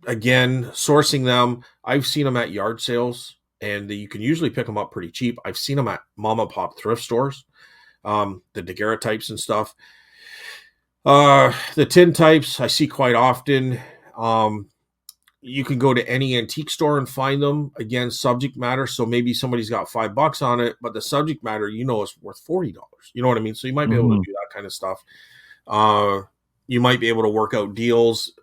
again, sourcing them, I've seen them at yard sales, and you can usually pick them up pretty cheap. I've seen them at mom and pop thrift stores, the daguerreotypes and stuff. The tin types I see quite often. Um, you can go to any antique store and find them. Again, subject matter. So maybe somebody's got $5 on it, but the subject matter, is worth $40. You know what I mean? So you might be able to Mhm. do that kind of stuff. Uh, you might be able to work out deals.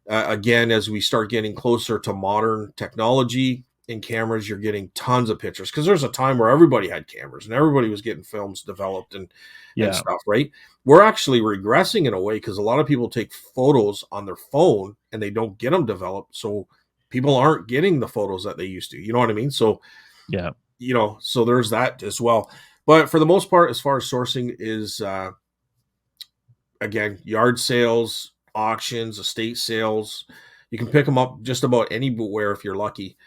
Again, as we start getting closer to modern technology in cameras, you're getting tons of pictures because there's a time where everybody had cameras and everybody was getting films developed and Yeah. stuff, right? We're actually regressing in a way because a lot of people take photos on their phone and they don't get them developed. So people aren't getting the photos that they used to. You know what I mean? So, Yeah. so there's that as well. But for the most part, as far as sourcing is, again, yard sales, auctions, estate sales. You can pick them up just about anywhere if you're lucky,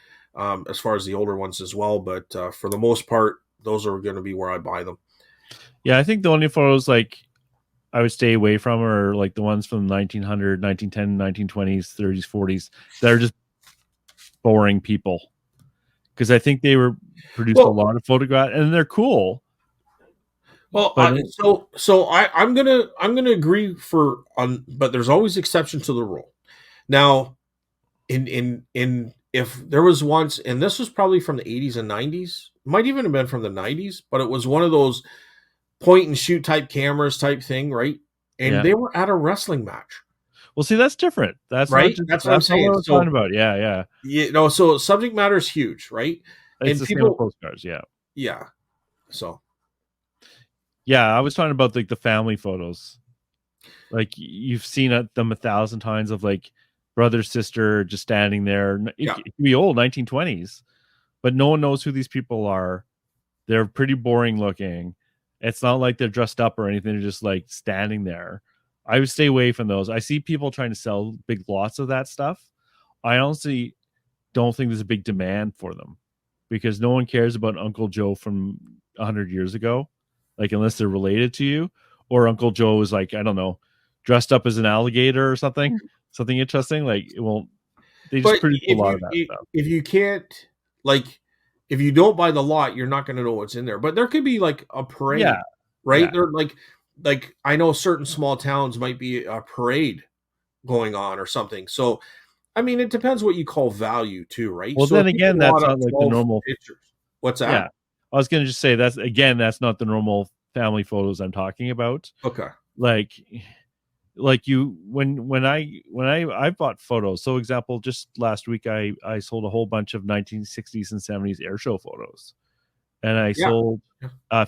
as far as the older ones as well. But for the most part, those are going to be where I buy them. Yeah, I think the only photos like I would stay away from are like the ones from 1900, 1910, 1920s, 30s, 40s that are just boring people because I think they were produced a Well, lot of photographs and they're cool, well, but I'm gonna agree but there's always exception to the rule. Now, in if there was once, and this was probably from the 80s and 90s, might even have been from the 90s, but it was one of those point and shoot type cameras type thing, right? And yeah. they were at a wrestling match, Well, see, that's different. That's not right? just That's what I'm that's not what saying. I was talking So, about. Yeah, yeah. so subject matter is huge, right? It's And the same with people, postcards. Yeah, yeah. So, yeah. I was talking about like the family photos. Like you've seen them a thousand times of like brother sister just standing there. It yeah. could be old 1920s, but no one knows who these people are. They're pretty boring looking. It's not like they're dressed up or anything. They're just like standing there. I would stay away from those. I see people trying to sell big lots of that stuff. I honestly don't think there's a big demand for them because no one cares about Uncle Joe from 100 years ago, like unless they're related to you, or Uncle Joe is like, I don't know, dressed up as an alligator or something interesting. Like it won't. They just But produce a lot of that stuff. if you can't, like, if you don't buy the lot, you're not going to know what's in there. But there could be like a Yeah, parade, right? yeah. They're like I know certain small towns might be a parade going on or something. So I mean, it depends what you call value too, right? Well, So then if you get again, a lot that's of not like the 12 normal. pictures, what's that? Yeah, I was gonna just say that's not the normal family photos I'm talking about. Okay. Like you when I bought photos. So example, just last week I sold a whole bunch of 1960s and 70s air show photos, and I Yeah. sold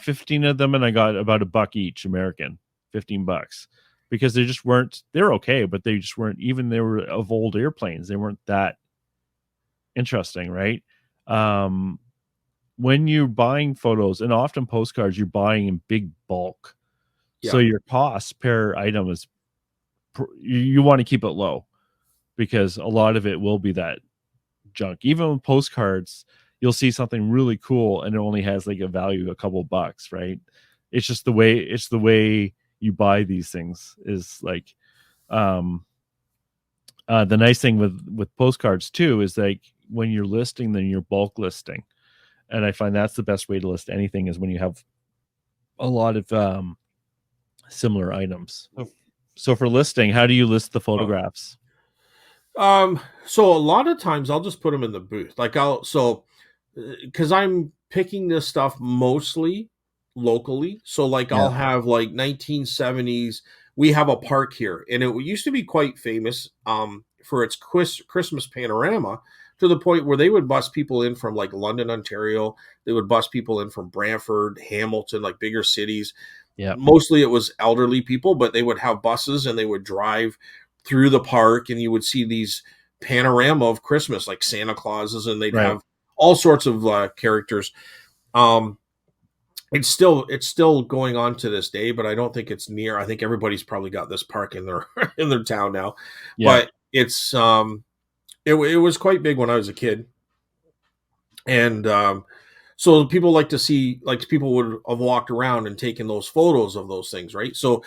15 of them, and I got about a buck each American, $15, because they just weren't. They're okay, but they just weren't. Even they were of old airplanes. They weren't that interesting, right? Um, when you're buying photos and often postcards, you're buying in big bulk, so Yeah. your cost per item is you want to keep it low because a lot of it will be that junk. Even with postcards, you'll see something really cool and it only has like a value of a couple bucks, right? It's the way you buy these things is like um the nice thing with postcards too is like when you're listing then you're bulk listing. And I find that's the best way to list anything is when you have a lot of similar items. So for listing, how do you list the Oh. photographs? So a lot of times I'll just put them in the booth. Because I'm picking this stuff mostly locally. So like Yeah. I'll have like 1970s. We have a park here, and it used to be quite famous for its Christmas panorama, to the point where they would bus people in from like London, Ontario. They would bus people in from Brantford, Hamilton, like bigger cities. Yeah. Mostly it was elderly people, but they would have buses and they would drive through the park, and you would see these panorama of Christmas, like Santa Clauses, and they'd Right. have all sorts of characters. Um, it's still going on to this day, but I don't think it's near. I think everybody's probably got this park in their in their town now, Yeah. but it was quite big when I was a kid, and so people like to see, like, people would have walked around and taken those photos of those things, right? So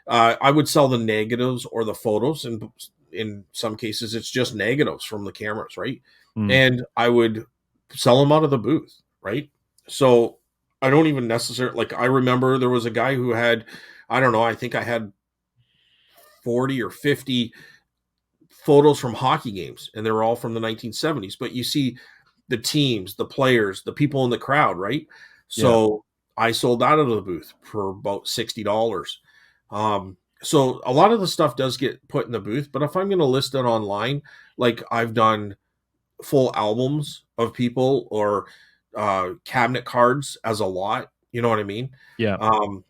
I would sell the negatives or the photos, and in some cases it's just negatives from the cameras, right? Mm. And I would sell them out of the booth, right? So I don't even necessarily, like, I remember there was a guy who had, I don't know, I think I had 40 or 50 photos from hockey games, and they were all from the 1970s. But you see the teams, the players, the people in the crowd, right? Yeah. So I sold that out of the booth for about $60. So a lot of the stuff does get put in the booth, but if I'm going to list it online, like I've done full albums of people or cabinet cards as a lot, you know what I mean? Yeah.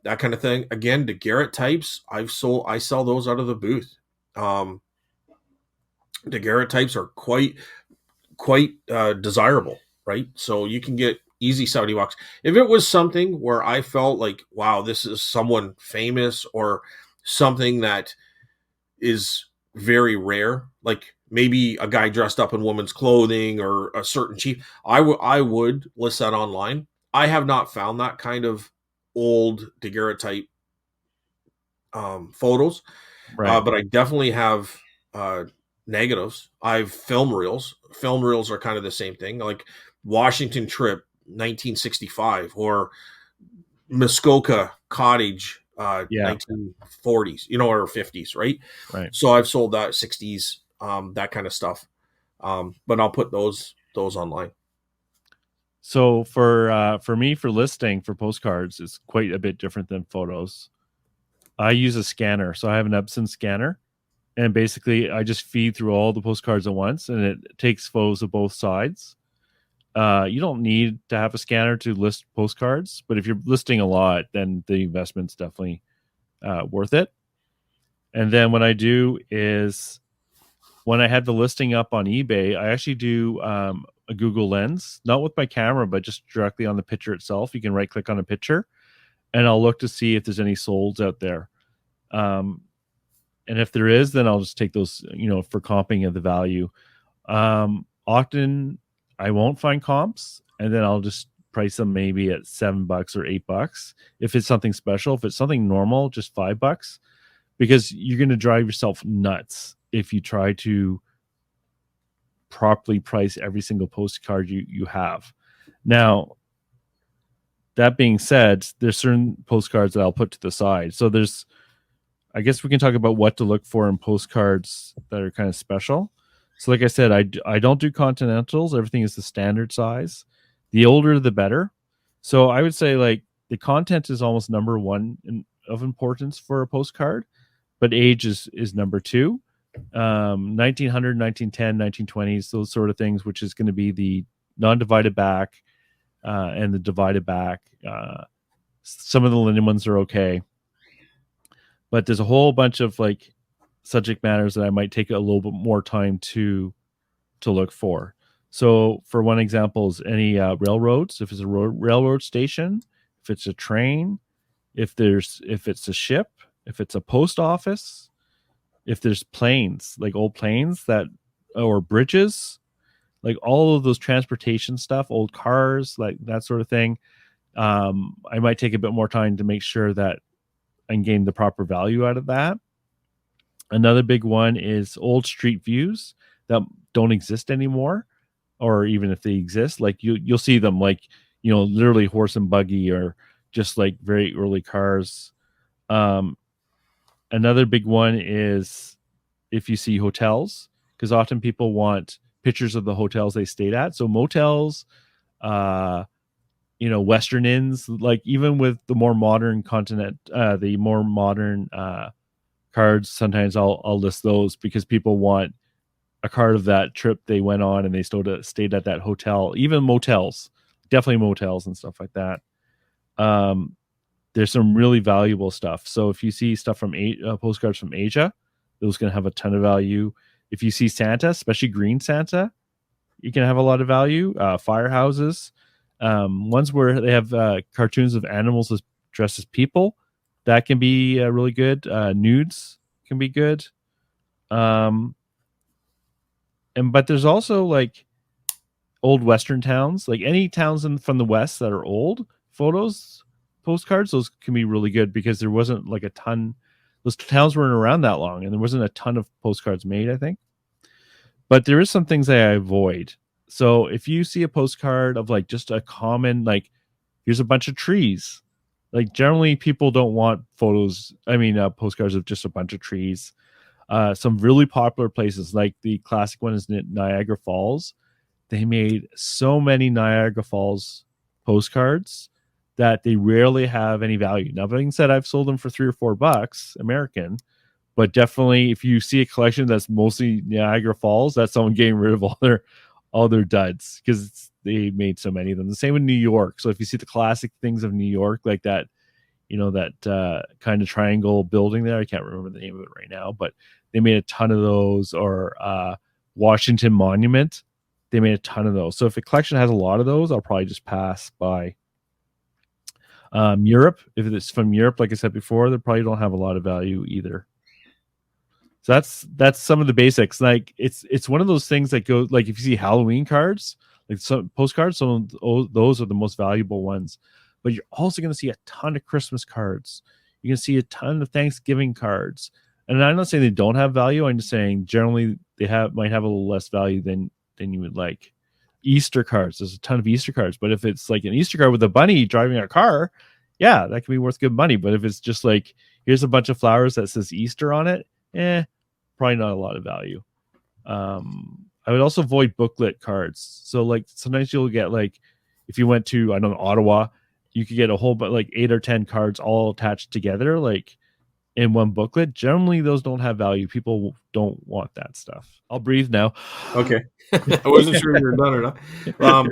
That kind of thing. Again, the Garrett types, I sell those out of the booth. Um, the Garrett types are quite desirable, right? So you can get easy $70. If it was something where I felt like, wow, this is someone famous or something that is very rare, like maybe a guy dressed up in women's clothing or a certain chief, I would list that online. I have not found that kind of old daguerreotype photos, Right. but I definitely have uh, negatives. I've film reels. Film reels are kind of the same thing, like Washington Trip 1965 or Muskoka Cottage Yeah. 1940s, or 50s, right? Right. So I've sold that 60s, that kind of stuff. But I'll put those online. So for me, for listing for postcards, it's quite a bit different than photos. I use a scanner, so I have an Epson scanner, and basically I just feed through all the postcards at once, and it takes photos of both sides. You don't need to have a scanner to list postcards, but if you're listing a lot, then the investment's definitely worth it. And then what I do is when I had the listing up on eBay, I actually do a Google Lens, not with my camera, but just directly on the picture itself. You can right click on a picture, and I'll look to see if there's any solds out there. Um, and if there is, then I'll just take those, for comping of the value. Often I won't find comps, and then I'll just price them maybe at $7 or $8 if it's something special. If it's something normal, just $5, because you're going to drive yourself nuts if you try to properly price every single postcard you have. Now, that being said, there's certain postcards that I'll put to the side. So I guess we can talk about what to look for in postcards that are kind of special. So like I said, I don't do continentals. Everything is the standard size. The older, the better. So I would say like the content is almost number one of importance for a postcard, but age is number two. 1900, 1910, 1920s, those sort of things, which is going to be the non-divided back and the divided back. Some of the linen ones are okay, but there's a whole bunch of like subject matters that I might take a little bit more time to look for. So for one example is any railroads, if it's a railroad station, if it's a train, if it's a ship, if it's a post office, if there's planes, like old planes or bridges, like all of those transportation stuff, old cars, like that sort of thing. I might take a bit more time to make sure that I can gain the proper value out of that. Another big one is old street views that don't exist anymore, or even if they exist, like you'll see them like, literally horse and buggy or just like very early cars. Another big one is if you see hotels, because often people want pictures of the hotels they stayed at. So motels, Western inns, like even with the more modern the more modern cards, sometimes I'll list those because people want a card of that trip they went on and they stayed at that hotel. Even motels, definitely motels and stuff like that. There's some really valuable stuff. So if you see stuff from postcards from Asia, those going to have a ton of value. If you see Santa, especially green Santa, you can have a lot of value. Firehouses, ones where they have cartoons of animals dressed as people, that can be really good. Nudes can be good. But there's also like old Western towns, like any towns from the West that are old postcards, those can be really good because there wasn't like a ton. Those towns weren't around that long, and there wasn't a ton of postcards made, I think. But there is some things that I avoid. So if you see a postcard of like just a common, like here's a bunch of trees, like generally people don't want postcards of just a bunch of trees. Some really popular places, like the classic one is Niagara Falls. They made so many Niagara Falls postcards that they rarely have any value. Now, being said, I've sold them for $3 or $4 American, but definitely if you see a collection that's mostly Niagara Falls, that's someone getting rid of all their duds because they made so many of them. The same in New York. So if you see the classic things of New York, like that, that kind of triangle building there, I can't remember the name of it right now, but they made a ton of those. Or Washington Monument, they made a ton of those. So if a collection has a lot of those, I'll probably just pass by. Europe, if it's from Europe, like I said before, they probably don't have a lot of value either. So that's some of the basics. Like it's one of those things that go, like if you see Halloween cards, like some postcards, some of those are the most valuable ones. But you're also going to see a ton of Christmas cards. You can see a ton of Thanksgiving cards. And I'm not saying they don't have value. I'm just saying generally they might have a little less value than you would like. Easter cards, there's a ton of Easter cards. But if it's like an Easter card with a bunny driving a car, yeah, that can be worth good money. But if it's just like, here's a bunch of flowers that says Easter on it, probably not a lot of value. I would also avoid booklet cards. So like sometimes you'll get, like, if you went to, I don't know, Ottawa, you could get a whole, but like 8 or 10 cards all attached together, like in one booklet. Generally, those don't have value. People don't want that stuff. I'll breathe now. Okay. I wasn't sure if you're done or not.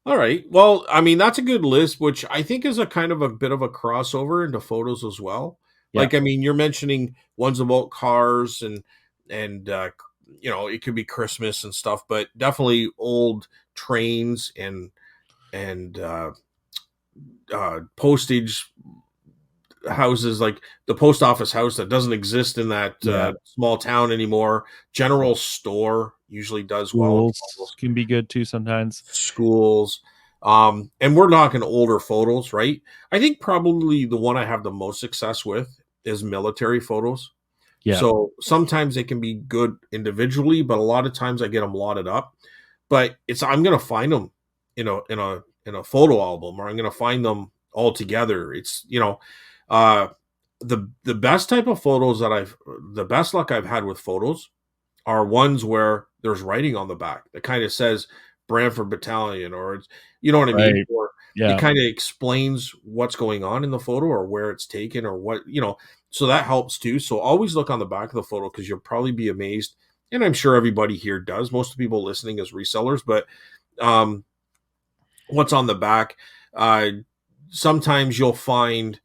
All right. Well, I mean, that's a good list, which I think is a kind of a bit of a crossover into photos as well. Yeah. Like, I mean, you're mentioning ones about cars and it could be Christmas and stuff, but definitely old trains and postage houses, like the post office house that doesn't exist in that small town anymore. General store usually does well in Schools photos. can be good too sometimes. Schools. And we're talking older photos, right? I think probably the one I have the most success with is military photos. Yeah. So sometimes they can be good individually, but a lot of times I get them lotted up. But I'm going to find them in a photo album, or I'm going to find them all together. It's uh, the best type of photos the best luck I've had with photos are ones where there's writing on the back that kind of says Brantford Battalion, or it's, you know what I mean? Right. Or it Yeah. kind of explains what's going on in the photo or where it's taken or what, so that helps too. So always look on the back of the photo because you'll probably be amazed. And I'm sure everybody here does. Most of the people listening as resellers, but what's on the back, sometimes you'll find,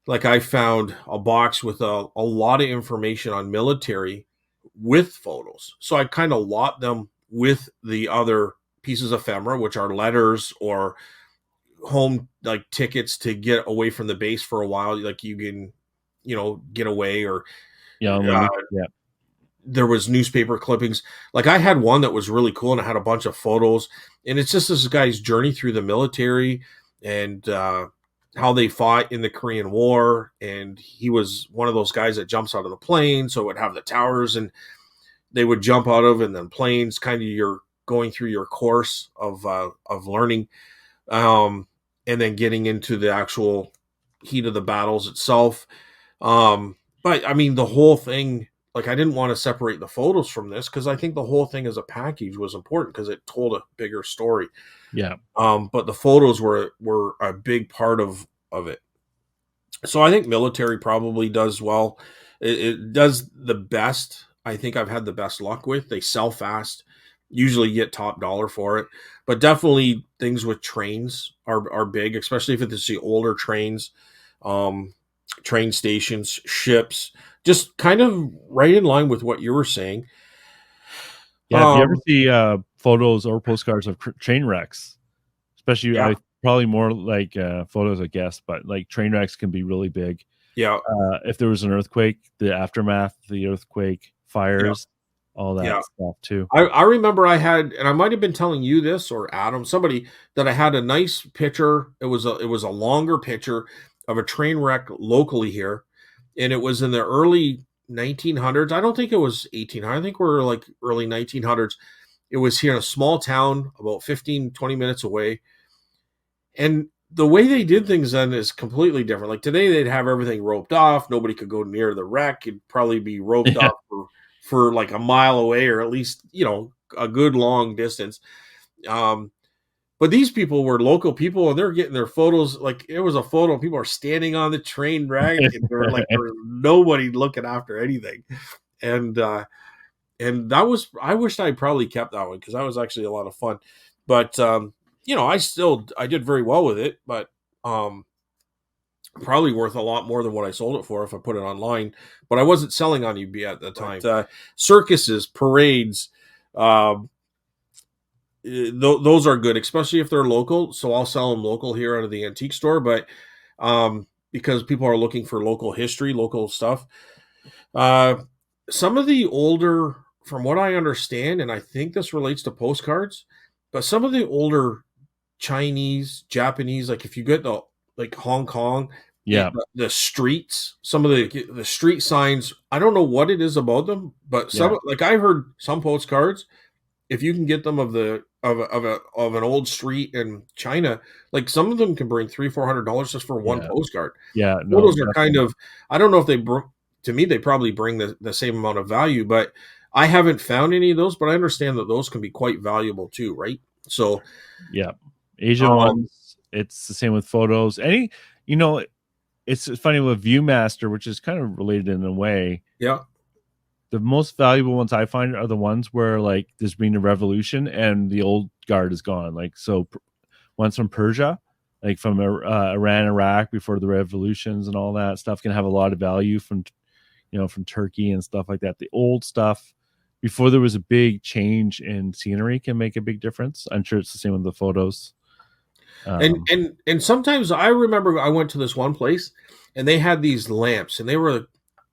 like I found a box with a lot of information on military with photos. So I kind of lot them with the other pieces of ephemera, which are letters or home like tickets to get away from the base for a while. Like you can, get away, or Yeah. uh, Yeah. there was newspaper clippings. Like I had one that was really cool and it had a bunch of photos, and it's just this guy's journey through the military and how they fought in the Korean War. And he was one of those guys that jumps out of the plane. So it would have the towers and they would jump out of, and then planes, kind of you're going through your course of learning. And then getting into the actual heat of the battles itself. But I mean, the whole thing, like I didn't want to separate the photos from this because I think the whole thing as a package was important because it told a bigger story. Yeah. But the photos were a big part of it. So I think military probably does well. It does the best. I think I've had the best luck with. They sell fast, usually get top dollar for it. But definitely things with trains are big, especially if it's the older trains, train stations, ships, just kind of right in line with what you were saying. Yeah. If you ever see photos or postcards of train wrecks, especially Yeah, I probably more like photos, I guess, but like train wrecks can be really big. yeah, If there was an earthquake, the aftermath, the earthquake, yeah, fires, all yeah. that stuff too. I remember I had, and I might have been telling you this or Adam, somebody, that I had a nice picture. It was a longer picture of a train wreck locally here, and it was in the early 1900s. I don't think it was 1800. I think we're like early 1900s. It was here in a small town about 15, 20 minutes away. And the way they did things then is completely different. Like today, they'd have everything roped off. Nobody could go near the wreck. It'd probably be roped Yeah. off for like a mile away, or at least a good long distance. Um, but these people were local people, and they're getting their photos. Like it was a photo, people are standing on the train wreck, and they're like there was nobody looking after anything, and that was I wished I probably kept that one because that was actually a lot of fun. But I did very well with it, but um, probably worth a lot more than what I sold it for if I put it online. But I wasn't selling on eBay at the time. Circuses, parades, um, those are good, especially if they're local. So I'll sell them local here out of the antique store, but because people are looking for local history, local stuff. Uh, some of the older, from what I understand, and I think this relates to postcards, but some of the older Chinese, Japanese, like if you get the like Hong Kong, Yeah. the streets, some of the street signs, I don't know what it is about them, but some like I heard some postcards, if you can get them of an old street in China, like some of them can bring $300-400 just for one Yeah. postcard. Yeah. No, Photos are kind of, I don't know if to me they probably bring the same amount of value, but I haven't found any of those, but I understand that those can be quite valuable too, right? So yeah. Asian ones, it's the same with photos. It's funny with Viewmaster, which is kind of related in a way. yeah. The most valuable ones I find are the ones where like there's been a revolution and the old guard is gone. Like ones from Persia, like from Iran, Iraq before the revolutions and all that stuff can have a lot of value from Turkey and stuff like that. The old stuff before there was a big change in scenery can make a big difference. I'm sure it's the same with the photos. And sometimes I remember I went to this one place and they had these lamps, and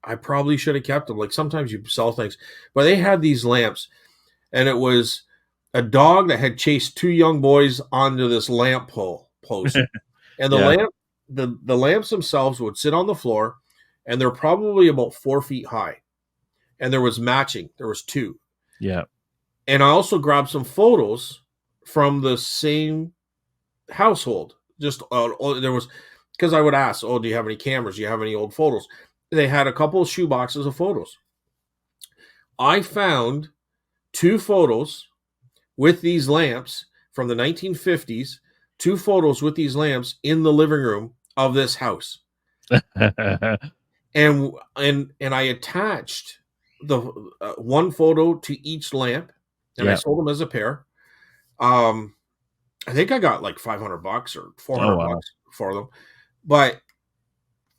I probably should have kept them. Like sometimes you sell things, but they had these lamps, and it was a dog that had chased two young boys onto this lamp post, and the lamps themselves would sit on the floor, and they're probably about 4 feet high, and there was matching. There was two. Yeah. And I also grabbed some photos from the same household. Just there was, because I would ask, "Oh, do you have any cameras? Do you have any old photos?" They had a couple of shoe boxes of photos. I found two photos with these lamps from the 1950s. Two photos with these lamps in the living room of this house, and I attached the one photo to each lamp, and I sold them as a pair. I think I got like $500 or $400 for them, but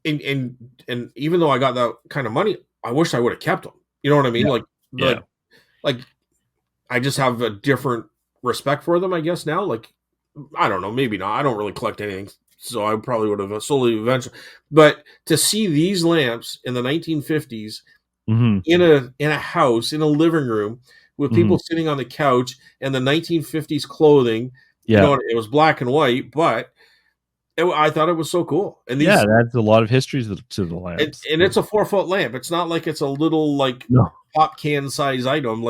and even though I got that kind of money, I wish I would have kept them. You know what I mean? Like I just have a different respect for them, I guess now. Like I don't know, maybe not. I don't really collect anything, so I probably would have sold it eventually. But to see these lamps in the 1950s in a house in a living room with people sitting on the couch and the 1950s clothing. It was black and white, but I thought it was so cool. And that adds a lot of history to the lamps. And it's a 4-foot lamp. It's not like it's a little pop can size item.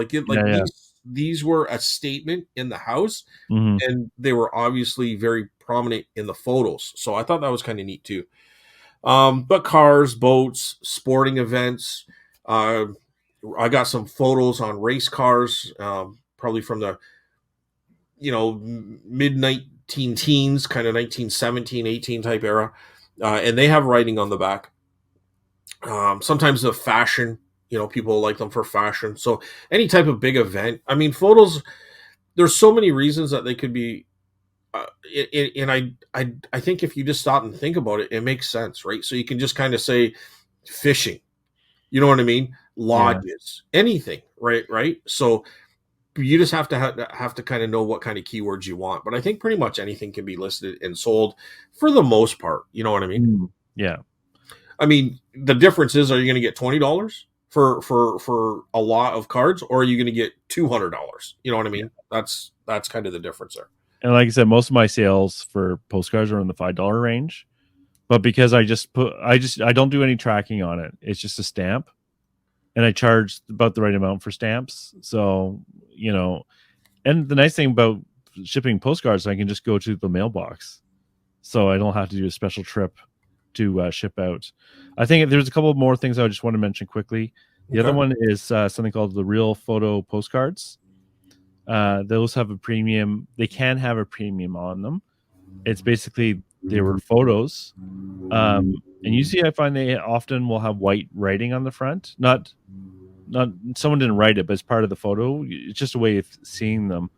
These were a statement in the house, and they were obviously very prominent in the photos. So I thought that was kind of neat too. But cars, boats, sporting events. I got some photos on race cars, probably from the mid 19 teens, kind of 1917, 18 type era. And they have writing on the back. Sometimes the fashion, people like them for fashion. So any type of big event. I mean, photos, there's so many reasons that they could be. And I think if you just stop and think about it, it makes sense, right? So you can just kind of say fishing, you know what I mean? Lodges, anything, right? So you just have to kind of know what kind of keywords you want. But I think pretty much anything can be listed and sold for the most part. You know what I mean? Yeah. I mean, the difference is, are you going to get $20 for a lot of cards, or are you going to get $200? You know what I mean? Yeah. That's kind of the difference there. And like I said, most of my sales for postcards are in the $5 range, but because I don't do any tracking on it. It's just a stamp, and I charge about the right amount for stamps. So, and the nice thing about shipping postcards, I can just go to the mailbox. so I don't have to do a special trip to ship out. I think there's a couple more things I just want to mention quickly. The other Okay. one is something called the Real Photo Postcards. Those have a premium. They can have a premium on them. It's basically they were photos, and usually I find they often will have white writing on the front. Not someone didn't write it, but it's part of the photo. It's just a way of seeing them.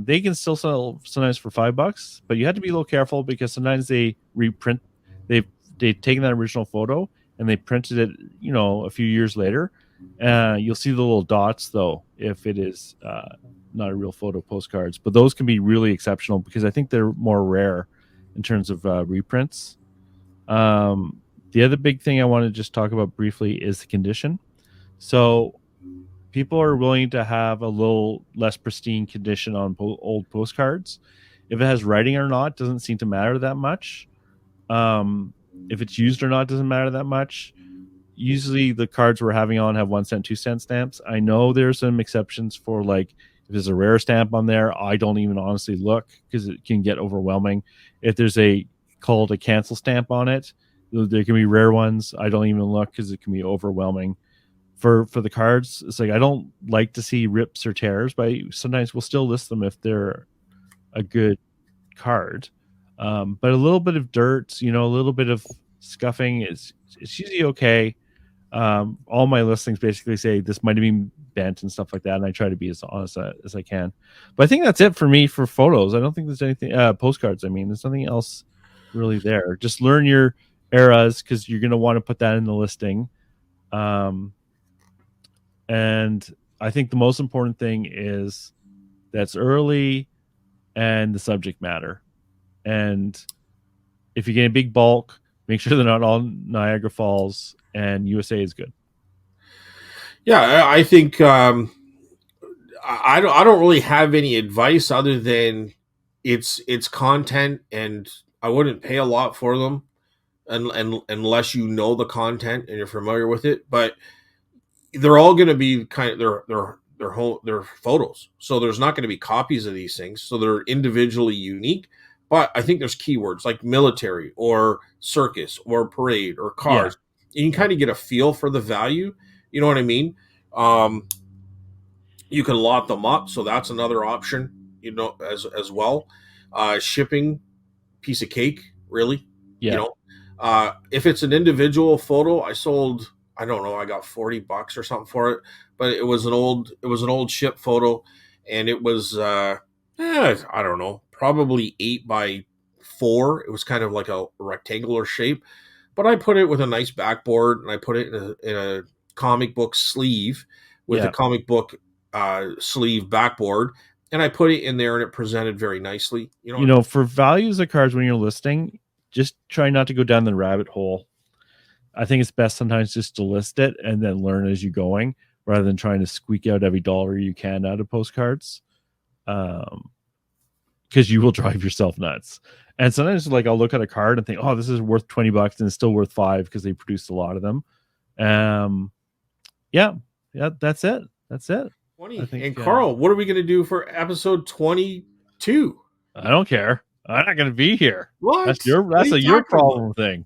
They can still sell sometimes for $5, but you have to be a little careful because sometimes they reprint. They've they've taken that original photo and they printed it, a few years later. You'll see the little dots though if it is not a real photo postcards, but those can be really exceptional because I think they're more rare in terms of reprints. The other big thing I want to just talk about briefly is the condition. So people are willing to have a little less pristine condition on old postcards. If it has writing or not, doesn't seem to matter that much. If it's used or not, doesn't matter that much. Usually the cards we're having on have 1 cent, 2 cent stamps. I know there's some exceptions for like if there's a rare stamp on there, I don't even honestly look because it can get overwhelming. If there's called a cancel stamp on it, there can be rare ones. I don't even look because it can be overwhelming. For the cards, it's like I don't like to see rips or tears, but sometimes we'll still list them if they're a good card. But a little bit of dirt, a little bit of scuffing is it's usually okay. All my listings basically say this might have been bent and stuff like that, and I try to be as honest as I can. But I think that's it for me for photos. I don't think there's anything postcards. I mean, there's nothing else really there. Just learn your eras because you're going to want to put that in the listing. And I think the most important thing is that's early and the subject matter. And if you get a big bulk, make sure they're not all Niagara Falls, and USA is good. Yeah, I think I don't really have any advice other than it's content, and I wouldn't pay a lot for them, and unless you know the content and you're familiar with it. But they're all going to be kind of their photos, so there's not going to be copies of these things, so they're individually unique. But I think there's keywords like military or circus or parade or Yeah. cars. You can kind of get a feel for the value. You know what I mean? Um, you can lot them up, so that's another option. As well. Shipping, piece of cake, really. You Yeah. know, if it's an individual photo, I sold. I don't know. I got $40 or something for it, but it was an old ship photo, and it was I don't know, probably 8 by 4. It was kind of like a rectangular shape, but I put it with a nice backboard, and I put it in a comic book sleeve with a Yeah. comic book sleeve backboard, and I put it in there, and it presented very nicely. You know what I mean? For values of cards when you're listing, just try not to go down the rabbit hole. I think it's best sometimes just to list it and then learn as you're going rather than trying to squeak out every dollar you can out of postcards. Because you will drive yourself nuts. And sometimes like I'll look at a card and think, oh, this is worth $20 and it's still worth $5 because they produced a lot of them. Yeah, that's it. That's it. 20. I think And Carl, what are we going to do for episode 22? I don't care. I'm not going to be here. What? What are That's you your talking about? problem thing.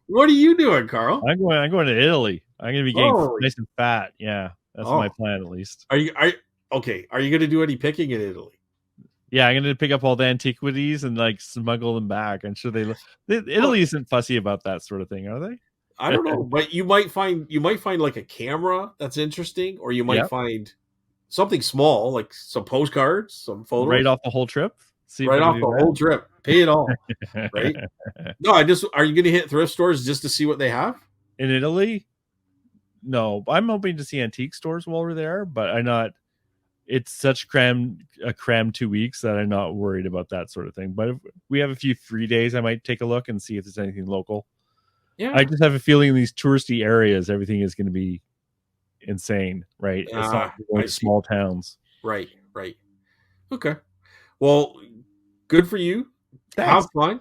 What are you doing, Carl? I'm going to Italy. I'm going to be getting Oh, nice and fat. Yeah, that's my plan at least. are okay? Are you going to do any picking in Italy? Yeah, I'm going to pick up all the antiquities and like smuggle them back. I'm sure Italy isn't fussy about that sort of thing, are they? I don't know, but you might find like a camera that's interesting, or you might Yeah, find something small like some postcards, some right photos, off the whole trip. See if right I can off do the whole trip. Pay it all, right? that. No, are you going to hit thrift stores just to see what they have? In Italy, no. I'm hoping to see antique stores while we're there, but I'm not. It's such a cram 2 weeks that I'm not worried about that sort of thing. But if we have a few free days, I might take a look and see if there's anything local. Yeah. I just have a feeling in these touristy areas, everything is going to be insane, right? It's not going I to see. small towns. Right, right. Okay. Well, good for you. Thanks. Have fun.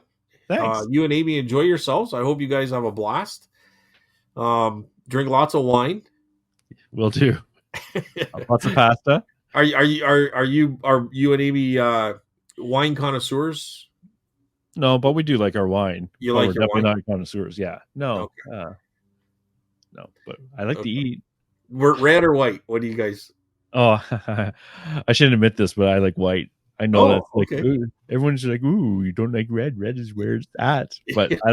Thanks. You and Amy enjoy yourselves. I hope you guys have a blast. Drink lots of wine. Will do. Lots of pasta. Are you and Amy wine connoisseurs? No, but we do like our wine. You But like we're your definitely wine? not connoisseurs. Yeah. No. Okay. No. But I like to Okay. eat. We're red or white? What do you guys? Oh, I shouldn't admit this, but I like white. I know Oh, that's like okay. ooh, everyone's like, "Ooh, you don't like red? Red is where it's at." But I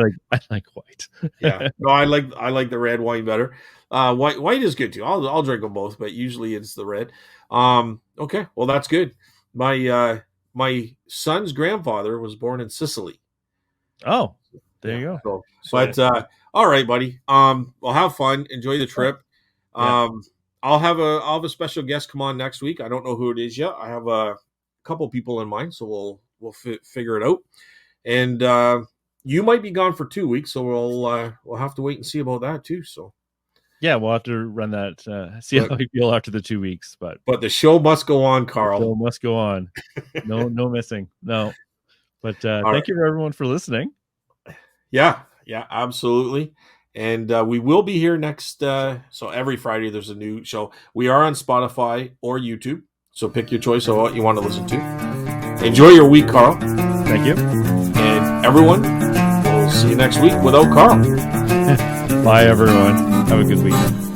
like white. Yeah. No, I like the red wine better. White is good too. I'll drink them both, but usually it's the red. Okay. Well, that's good. My son's grandfather was born in Sicily. Oh, there Yeah. you go. So, So but all right, buddy. Well, have fun. Enjoy the trip. yeah, Um, I'll have a special guest come on next week. I don't know who it is yet. I have a couple people in mind, so we'll figure it out. And you might be gone for 2 weeks, so we'll have to wait and see about that too. So, yeah, we'll have to run that. See but how we feel after the 2 weeks, but but the show must go on, the Carl. show must go on. No missing. No. But All right. thank you everyone for listening. Yeah, yeah, absolutely. And we will be here next. So every Friday there's a new show. We are on Spotify or YouTube. So pick your choice of what you want to listen to. Enjoy your week, Carl. Thank you. And everyone, we'll see you next week without Carl. Bye everyone. Have a good week.